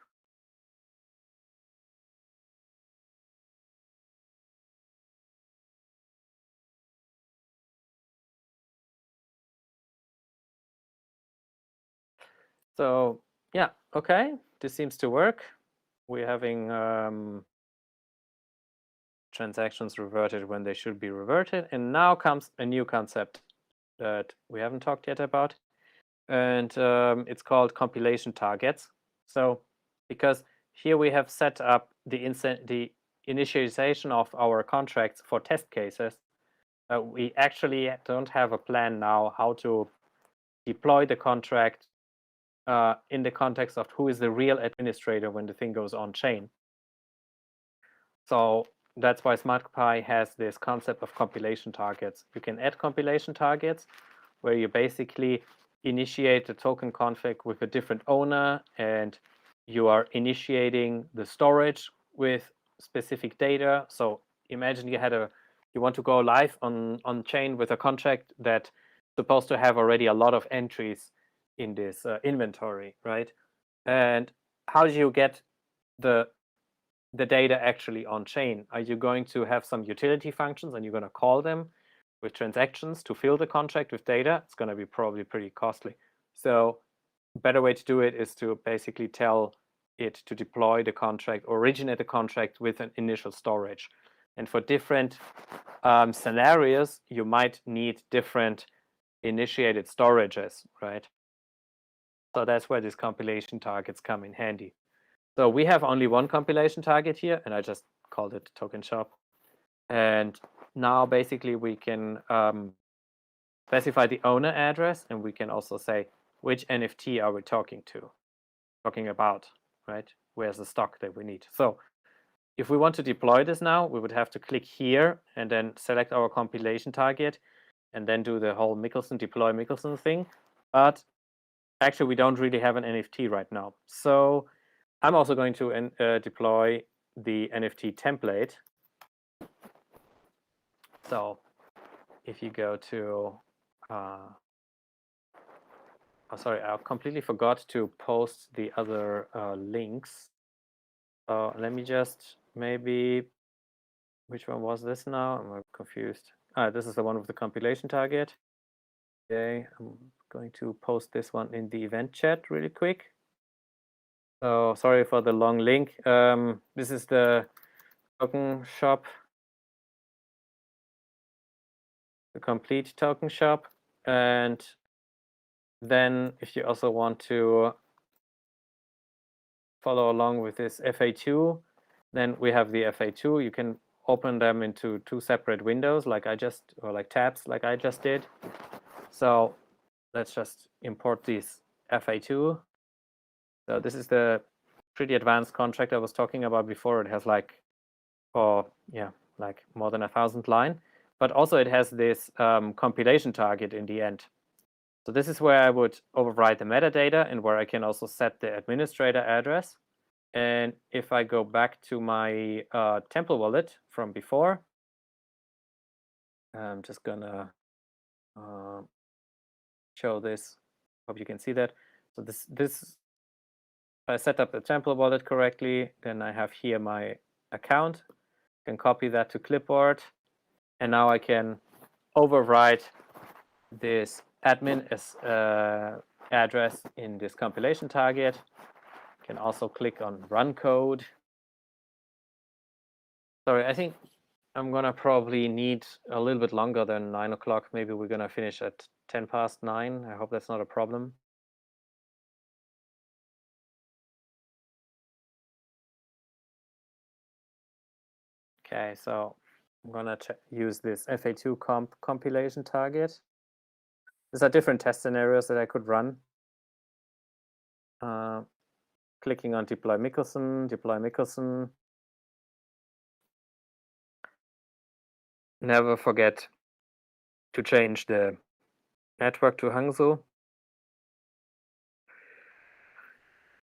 So yeah, okay, this seems to work. We're having transactions reverted when they should be reverted. And now comes a new concept that we haven't talked yet about. And it's called compilation targets. So because here we have set up the initialization of our contracts for test cases, we actually don't have a plan now how to deploy the contract in the context of who is the real administrator when the thing goes on chain. So that's why SmartPy has this concept of compilation targets. You can add compilation targets where you basically initiate the token config with a different owner, and you are initiating the storage with specific data. So imagine you want to go live on chain with a contract that's supposed to have already a lot of entries in this inventory, right? And how do you get the data actually on chain? Are you going to have some utility functions and you're going to call them with transactions to fill the contract with data? It's going to be probably pretty costly. So a better way to do it is to basically tell it to deploy the contract, originate the contract with an initial storage. And for different scenarios, you might need different initiated storages, right? So that's where these compilation targets come in handy. So we have only one compilation target here, and I just called it token shop. And now basically we can specify the owner address, and we can also say which NFT are we talking about, right? Where's the stock that we need? So if we want to deploy this now, we would have to click here and then select our compilation target and then do the whole deploy Michelson thing. But actually, we don't really have an NFT right now. So I'm also going to deploy the NFT template. So if you go to sorry, I completely forgot to post the other links. Let me just maybe, which one was this now? I'm confused. This is the one with the compilation target. Okay, I'm going to post this one in the event chat really quick. So sorry for the long link. This is the token shop, the complete token shop. And then if you also want to follow along with this FA2, then we have the FA2. You can open them into two separate windows like tabs like I just did. So let's just import this FA2. So this is the pretty advanced contract I was talking about before. It has like more than 1,000 line, but also it has this compilation target in the end. So this is where I would override the metadata and where I can also set the administrator address. And if I go back to my temple wallet from before, I'm just gonna show this. Hope you can see that. So this I set up the temple wallet correctly. Then I have here my account. I can copy that to clipboard, and now I can override this admin address in this compilation target. Can also click on run code. Sorry, I think I'm gonna probably need a little bit longer than 9 o'clock. Maybe we're gonna finish at 10 past 9. I hope that's not a problem. Okay, so I'm gonna use this FA2 compilation target. These are different test scenarios that I could run. Clicking on deploy Michelson. Never forget to change the network to Hangzhou.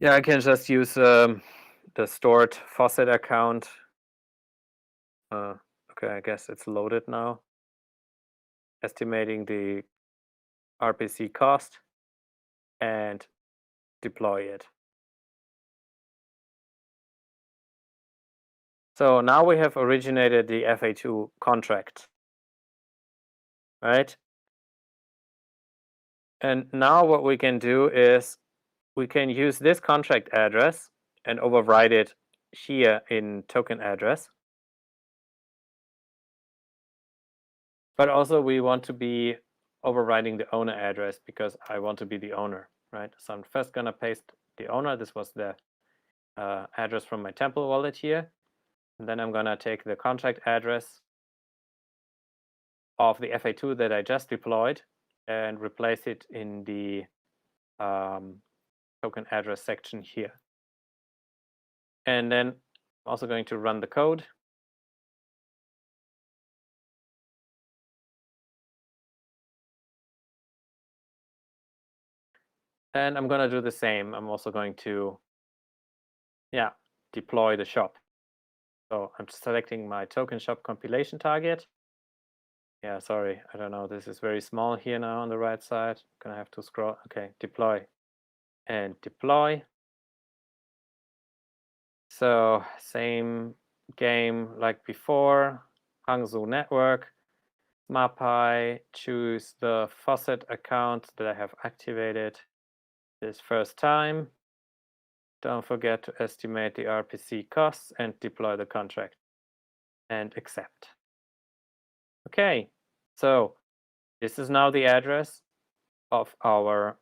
Yeah, I can just use the stored faucet account. Okay, I guess it's loaded now. Estimating the RPC cost and deploy it. So now we have originated the FA2 contract, right? And now what we can do is we can use this contract address and override it here in token address. But also we want to be overriding the owner address because I want to be the owner, right? So I'm first gonna paste the owner. This was the address from my temple wallet here. And then I'm gonna take the contract address of the FA2 that I just deployed and replace it in the token address section here. And then I'm also going to run the code. And I'm gonna do the same. I'm also going to, deploy the shop. So I'm selecting my token shop compilation target. Yeah, sorry, I don't know. This is very small here now on the right side. I'm gonna have to scroll. Okay, deploy and deploy. So same game like before. Hangzhou network. Mapai, choose the faucet account that I have activated this first time. Don't forget to estimate the RPC costs and deploy the contract and accept. Okay, so this is now the address of our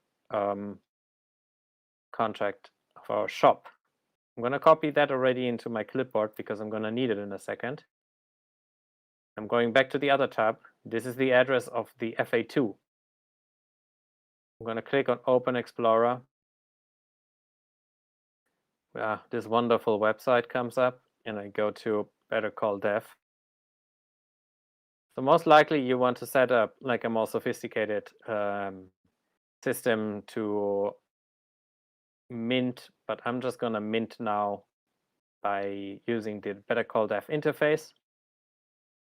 contract, of our shop. I'm going to copy that already into my clipboard because I'm going to need it in a second. I'm going back to the other tab. This is the address of the FA2. I'm going to click on Open Explorer. This wonderful website comes up and I go to Better Call Dev. So most likely you want to set up like a more sophisticated system to mint, but I'm just going to mint now by using the Better Call Dev interface.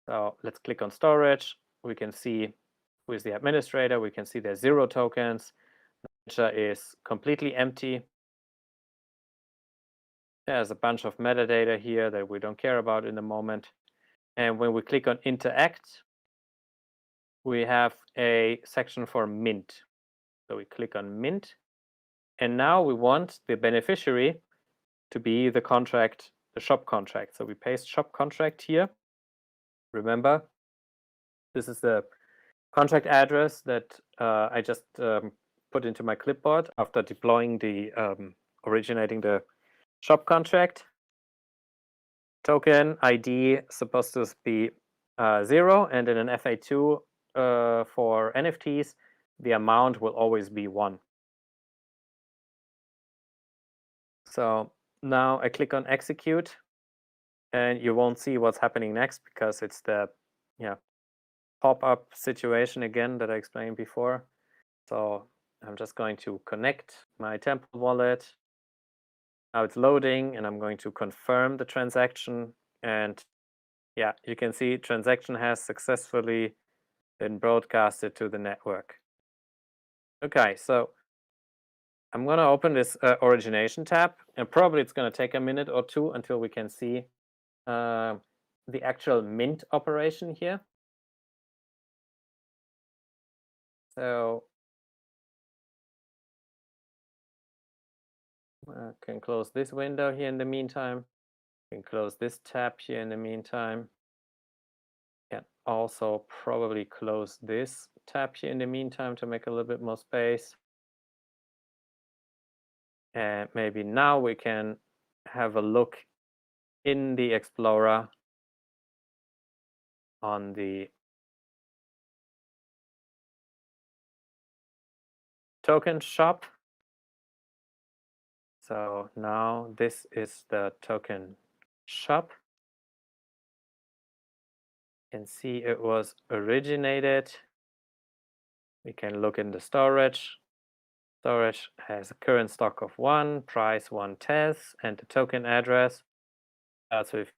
So let's click on storage. We can see who is the administrator. We can see there's 0 tokens. ledger is completely empty. There's a bunch of metadata here that we don't care about in the moment. And when we click on interact, we have a section for mint. So we click on mint. And now we want the beneficiary to be the contract, the shop contract. So we paste shop contract here. Remember, this is the contract address that I just put into my clipboard after deploying the originating the shop contract. Token ID supposed to be 0, and in an FA2 for NFTs, the amount will always be 1. So now I click on execute, and you won't see what's happening next because it's the pop-up situation again that I explained before. So I'm just going to connect my Temple wallet. Now it's loading, and I'm going to confirm the transaction. And yeah, you can see transaction has successfully been broadcasted to the network. Okay, so I'm going to open this origination tab, and probably it's going to take a minute or two until we can see the actual mint operation here. So I can close this window here in the meantime. I can close this tab here in the meantime. Can also probably close this tab here in the meantime to make a little bit more space. And maybe now we can have a look in the Explorer on the token shop. So now this is the token shop. You can see it was originated. We can look in the storage. Storage has a current stock of 1, price 1 Tez, and the token address starts with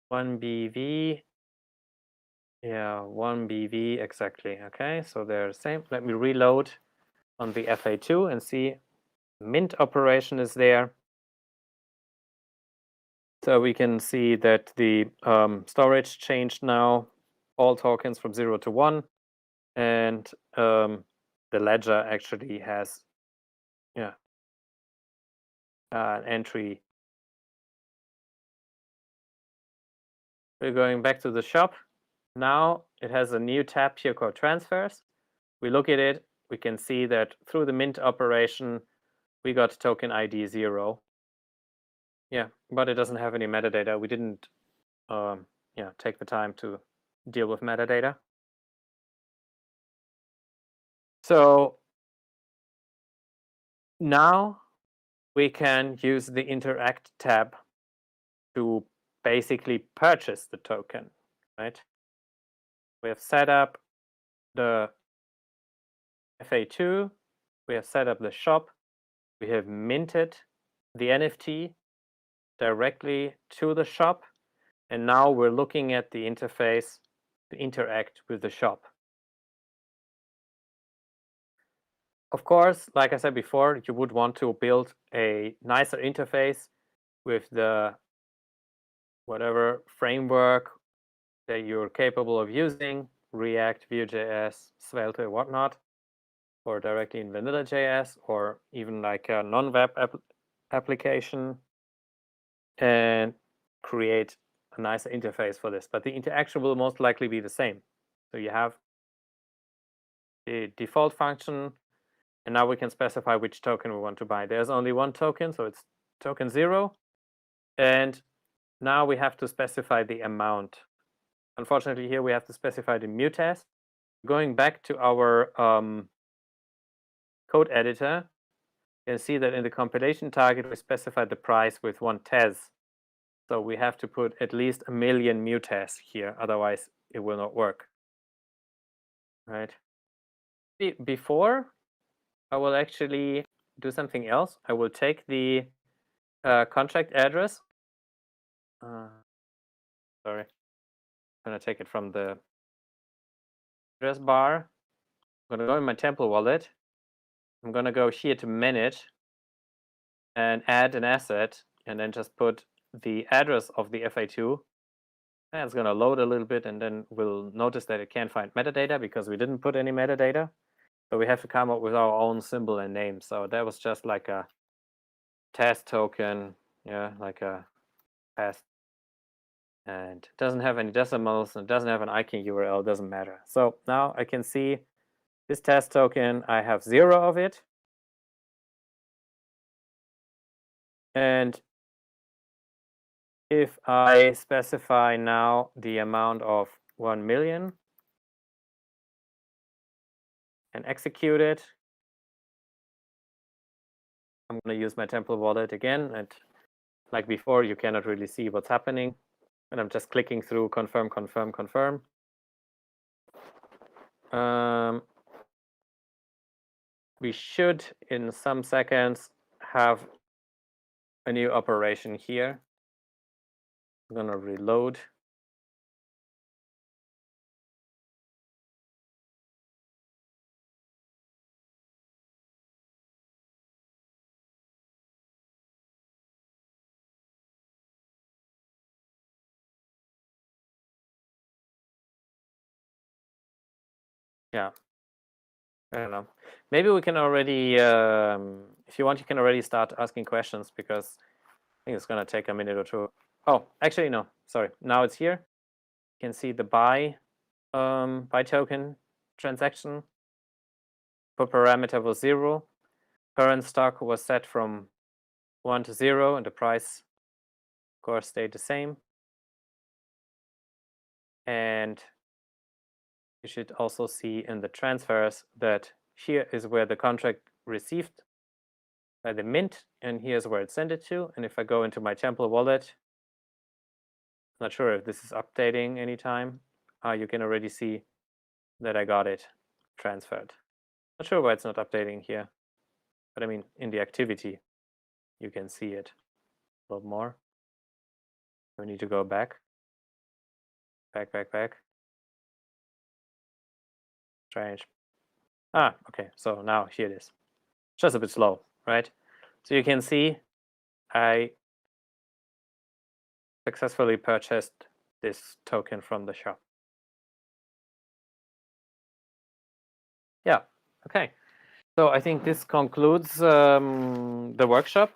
1 BV. Yeah, 1 BV exactly. Okay, so they're the same. Let me reload on the FA2 and see mint operation is there. So we can see that the storage changed now, all tokens from 0 to 1, and the ledger actually has an entry. We're going back to the shop. Now it has a new tab here called transfers. We look at it, we can see that through the mint operation, we got token ID 0. Yeah, but it doesn't have any metadata. We didn't take the time to deal with metadata. So now we can use the interact tab to basically purchase the token, right? We have set up the FA2, we have set up the shop, we have minted the NFT directly to the shop, and now we're looking at the interface to interact with the shop. Of course, like I said before, you would want to build a nicer interface with the whatever framework that you're capable of using, React, Vue.js, Svelte, whatnot, or directly in Vanilla.js, or even like a non-web application, and create a nicer interface for this. But the interaction will most likely be the same. So you have the default function, and now we can specify which token we want to buy. There's only one token, so it's token 0. And now we have to specify the amount. Unfortunately, here we have to specify the mutase. Going back to our code editor, you can see that in the compilation target, we specified the price with 1 Tez. So we have to put at least 1 million mutase here, otherwise it will not work. Right? Before, I will actually do something else. I will take the contract address. Sorry. I'm going to take it from the address bar. I'm going to go in my Temple wallet. I'm going to go here to manage and add an asset, and then just put the address of the FA2. And it's going to load a little bit, and then we'll notice that it can't find metadata because we didn't put any metadata. So we have to come up with our own symbol and name. So that was just like a test token, yeah, like a test. And it doesn't have any decimals, and it doesn't have an ICANN URL, doesn't matter. So now I can see this test token, I have 0 of it. And if I specify now the amount of 1 million and execute it, I'm going to use my temple wallet again. And like before, you cannot really see what's happening. And I'm just clicking through confirm, confirm, confirm. We should, in some seconds, have a new operation here. I'm going to reload. Yeah, I don't know. Maybe we can already, if you want, you can already start asking questions, because I think it's going to take a minute or two. Oh, actually, no, sorry. Now it's here. You can see the buy token transaction. Put parameter was 0. Current stock was set from 1 to 0, and the price, of course, stayed the same. And you should also see in the transfers that here is where the contract received by the mint, and here's where it sent it to. And if I go into my Temple wallet, not sure if this is updating anytime. You can already see that I got it transferred. Not sure why it's not updating here, but I mean, in the activity, you can see it a little more. We need to go back. Back. Strange. Okay, so now here it is. Just a bit slow, right? So you can see I successfully purchased this token from the shop. Yeah, okay. So I think this concludes the workshop.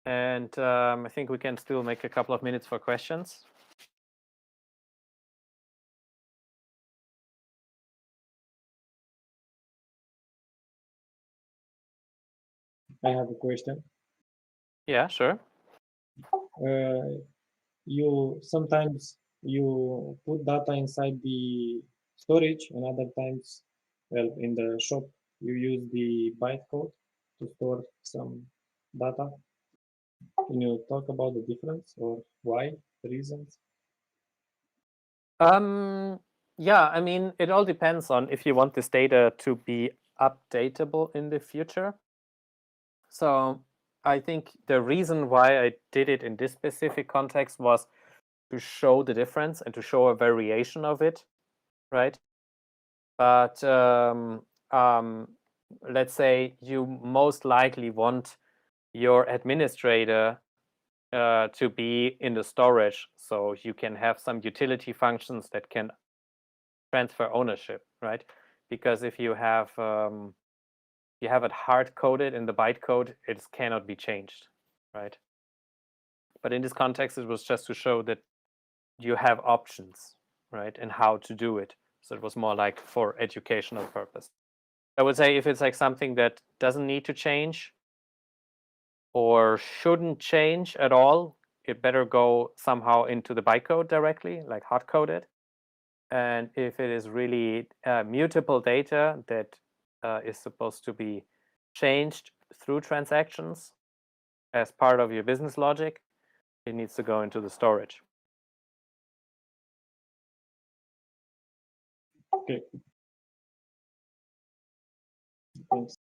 And I think we can still make a couple of minutes for questions. I have a question. Yeah, sure. You sometimes you put data inside the storage, and other times, well, in the shop you use the bytecode to store some data. Can you talk about the difference, or why, the reasons? Yeah, I mean, it all depends on if you want this data to be updatable in the future. So I think the reason why I did it in this specific context was to show the difference and to show a variation of it, right? But let's say you most likely want your administrator to be in the storage, so you can have some utility functions that can transfer ownership, right? Because if you have it hard coded in the bytecode, it cannot be changed, right? But in this context, it was just to show that you have options, right, and how to do it. So it was more like for educational purpose. I would say if it's like something that doesn't need to change or shouldn't change at all, it better go somehow into the bytecode directly, like hard coded. And if it is really mutable data that is supposed to be changed through transactions as part of your business logic, it needs to go into the storage. Okay. Thanks.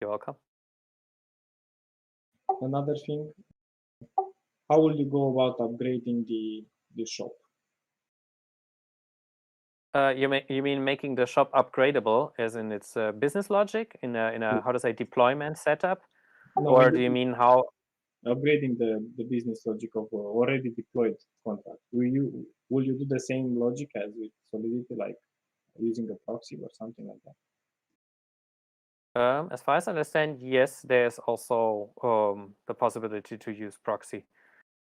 You're welcome. Another thing, how will you go about upgrading the shop? You mean making the shop upgradable, as in its business logic in a how to say deployment setup, No, or do you mean how? upgrading the business logic of already deployed contract? Will you do the same logic as with Solidity, like using a proxy or something like that? As far as I understand, yes, there's also the possibility to use proxy,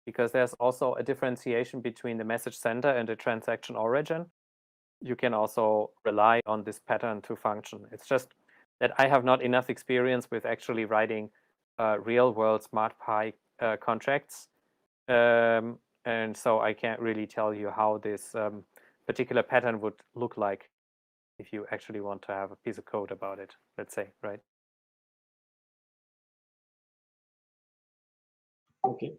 because there's also a differentiation between the message sender and the transaction origin. You can also rely on this pattern to function. It's just that I have not enough experience with actually writing real-world smart Pi contracts, and so I can't really tell you how this particular pattern would look like if you actually want to have a piece of code about it, let's say, right? Okay.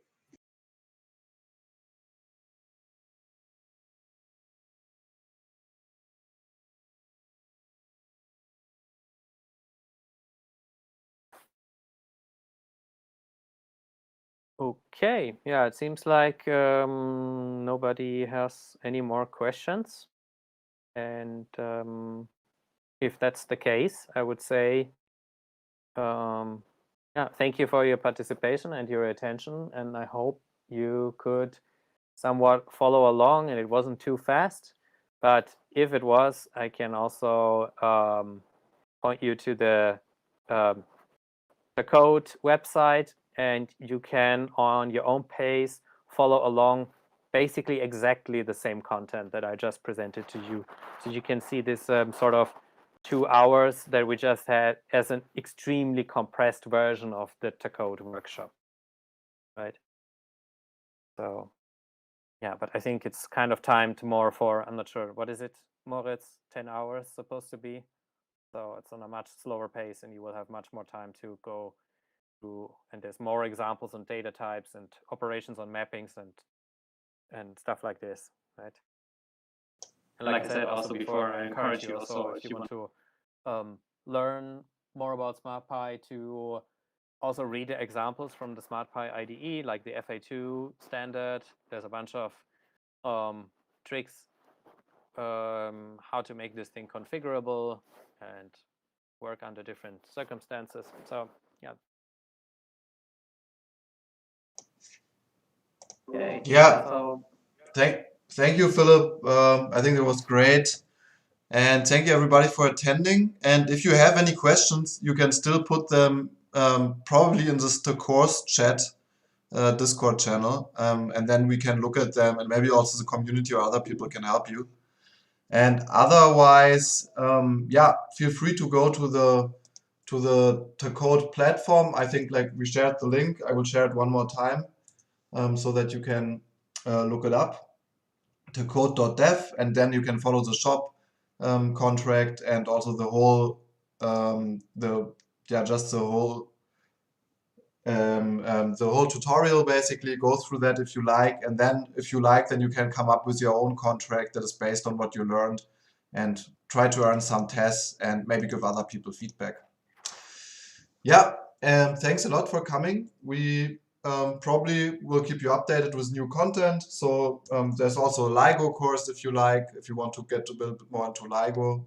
Okay, yeah, it seems like nobody has any more questions. And if that's the case, I would say, yeah, thank you for your participation and your attention. And I hope you could somewhat follow along and it wasn't too fast. But if it was, I can also point you to the Tacode website, and you can, on your own pace, follow along basically exactly the same content that I just presented to you. So you can see this sort of 2 hours that we just had as an extremely compressed version of the Tacode workshop, right? So yeah, but I think it's kind of timed more for, I'm not sure, what is it, Moritz, 10 hours supposed to be? So it's on a much slower pace and you will have much more time to go through, and there's more examples on data types and operations on mappings and stuff like this, right? And like I said also before, I encourage you also, if you want to learn more about SmartPy, to also read the examples from the SmartPy IDE, like the FA2 standard. There's a bunch of tricks how to make this thing configurable and work under different circumstances. So yeah. Okay. Yeah, So thank you, Philip. I think it was great. And thank you everybody for attending. And if you have any questions, you can still put them probably in this course chat Discord channel. And then we can look at them, and maybe also the community or other people can help you. And otherwise, yeah, feel free to go to the Tacode platform. I think like we shared the link. I will share it one more time so that you can look it up. Tacode.dev, and then you can follow the shop contract and also the whole the whole tutorial. Basically go through that if you like, and then if you like, then you can come up with your own contract that is based on what you learned and try to earn some tests and maybe give other people feedback. Yeah, thanks a lot for coming. We probably will keep you updated with new content. So there's also a LIGO course if you like, if you want to get a little bit more into LIGO,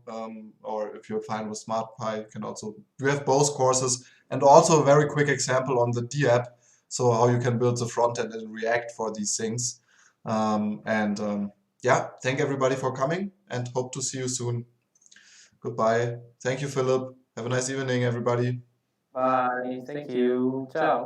or if you're fine with SmartPy, you can also, we have both courses, and also a very quick example on the D app. So how you can build the front end in React for these things. Yeah, thank everybody for coming and hope to see you soon. Goodbye. Thank you, Philip. Have a nice evening, everybody. bye. Thank you. Ciao.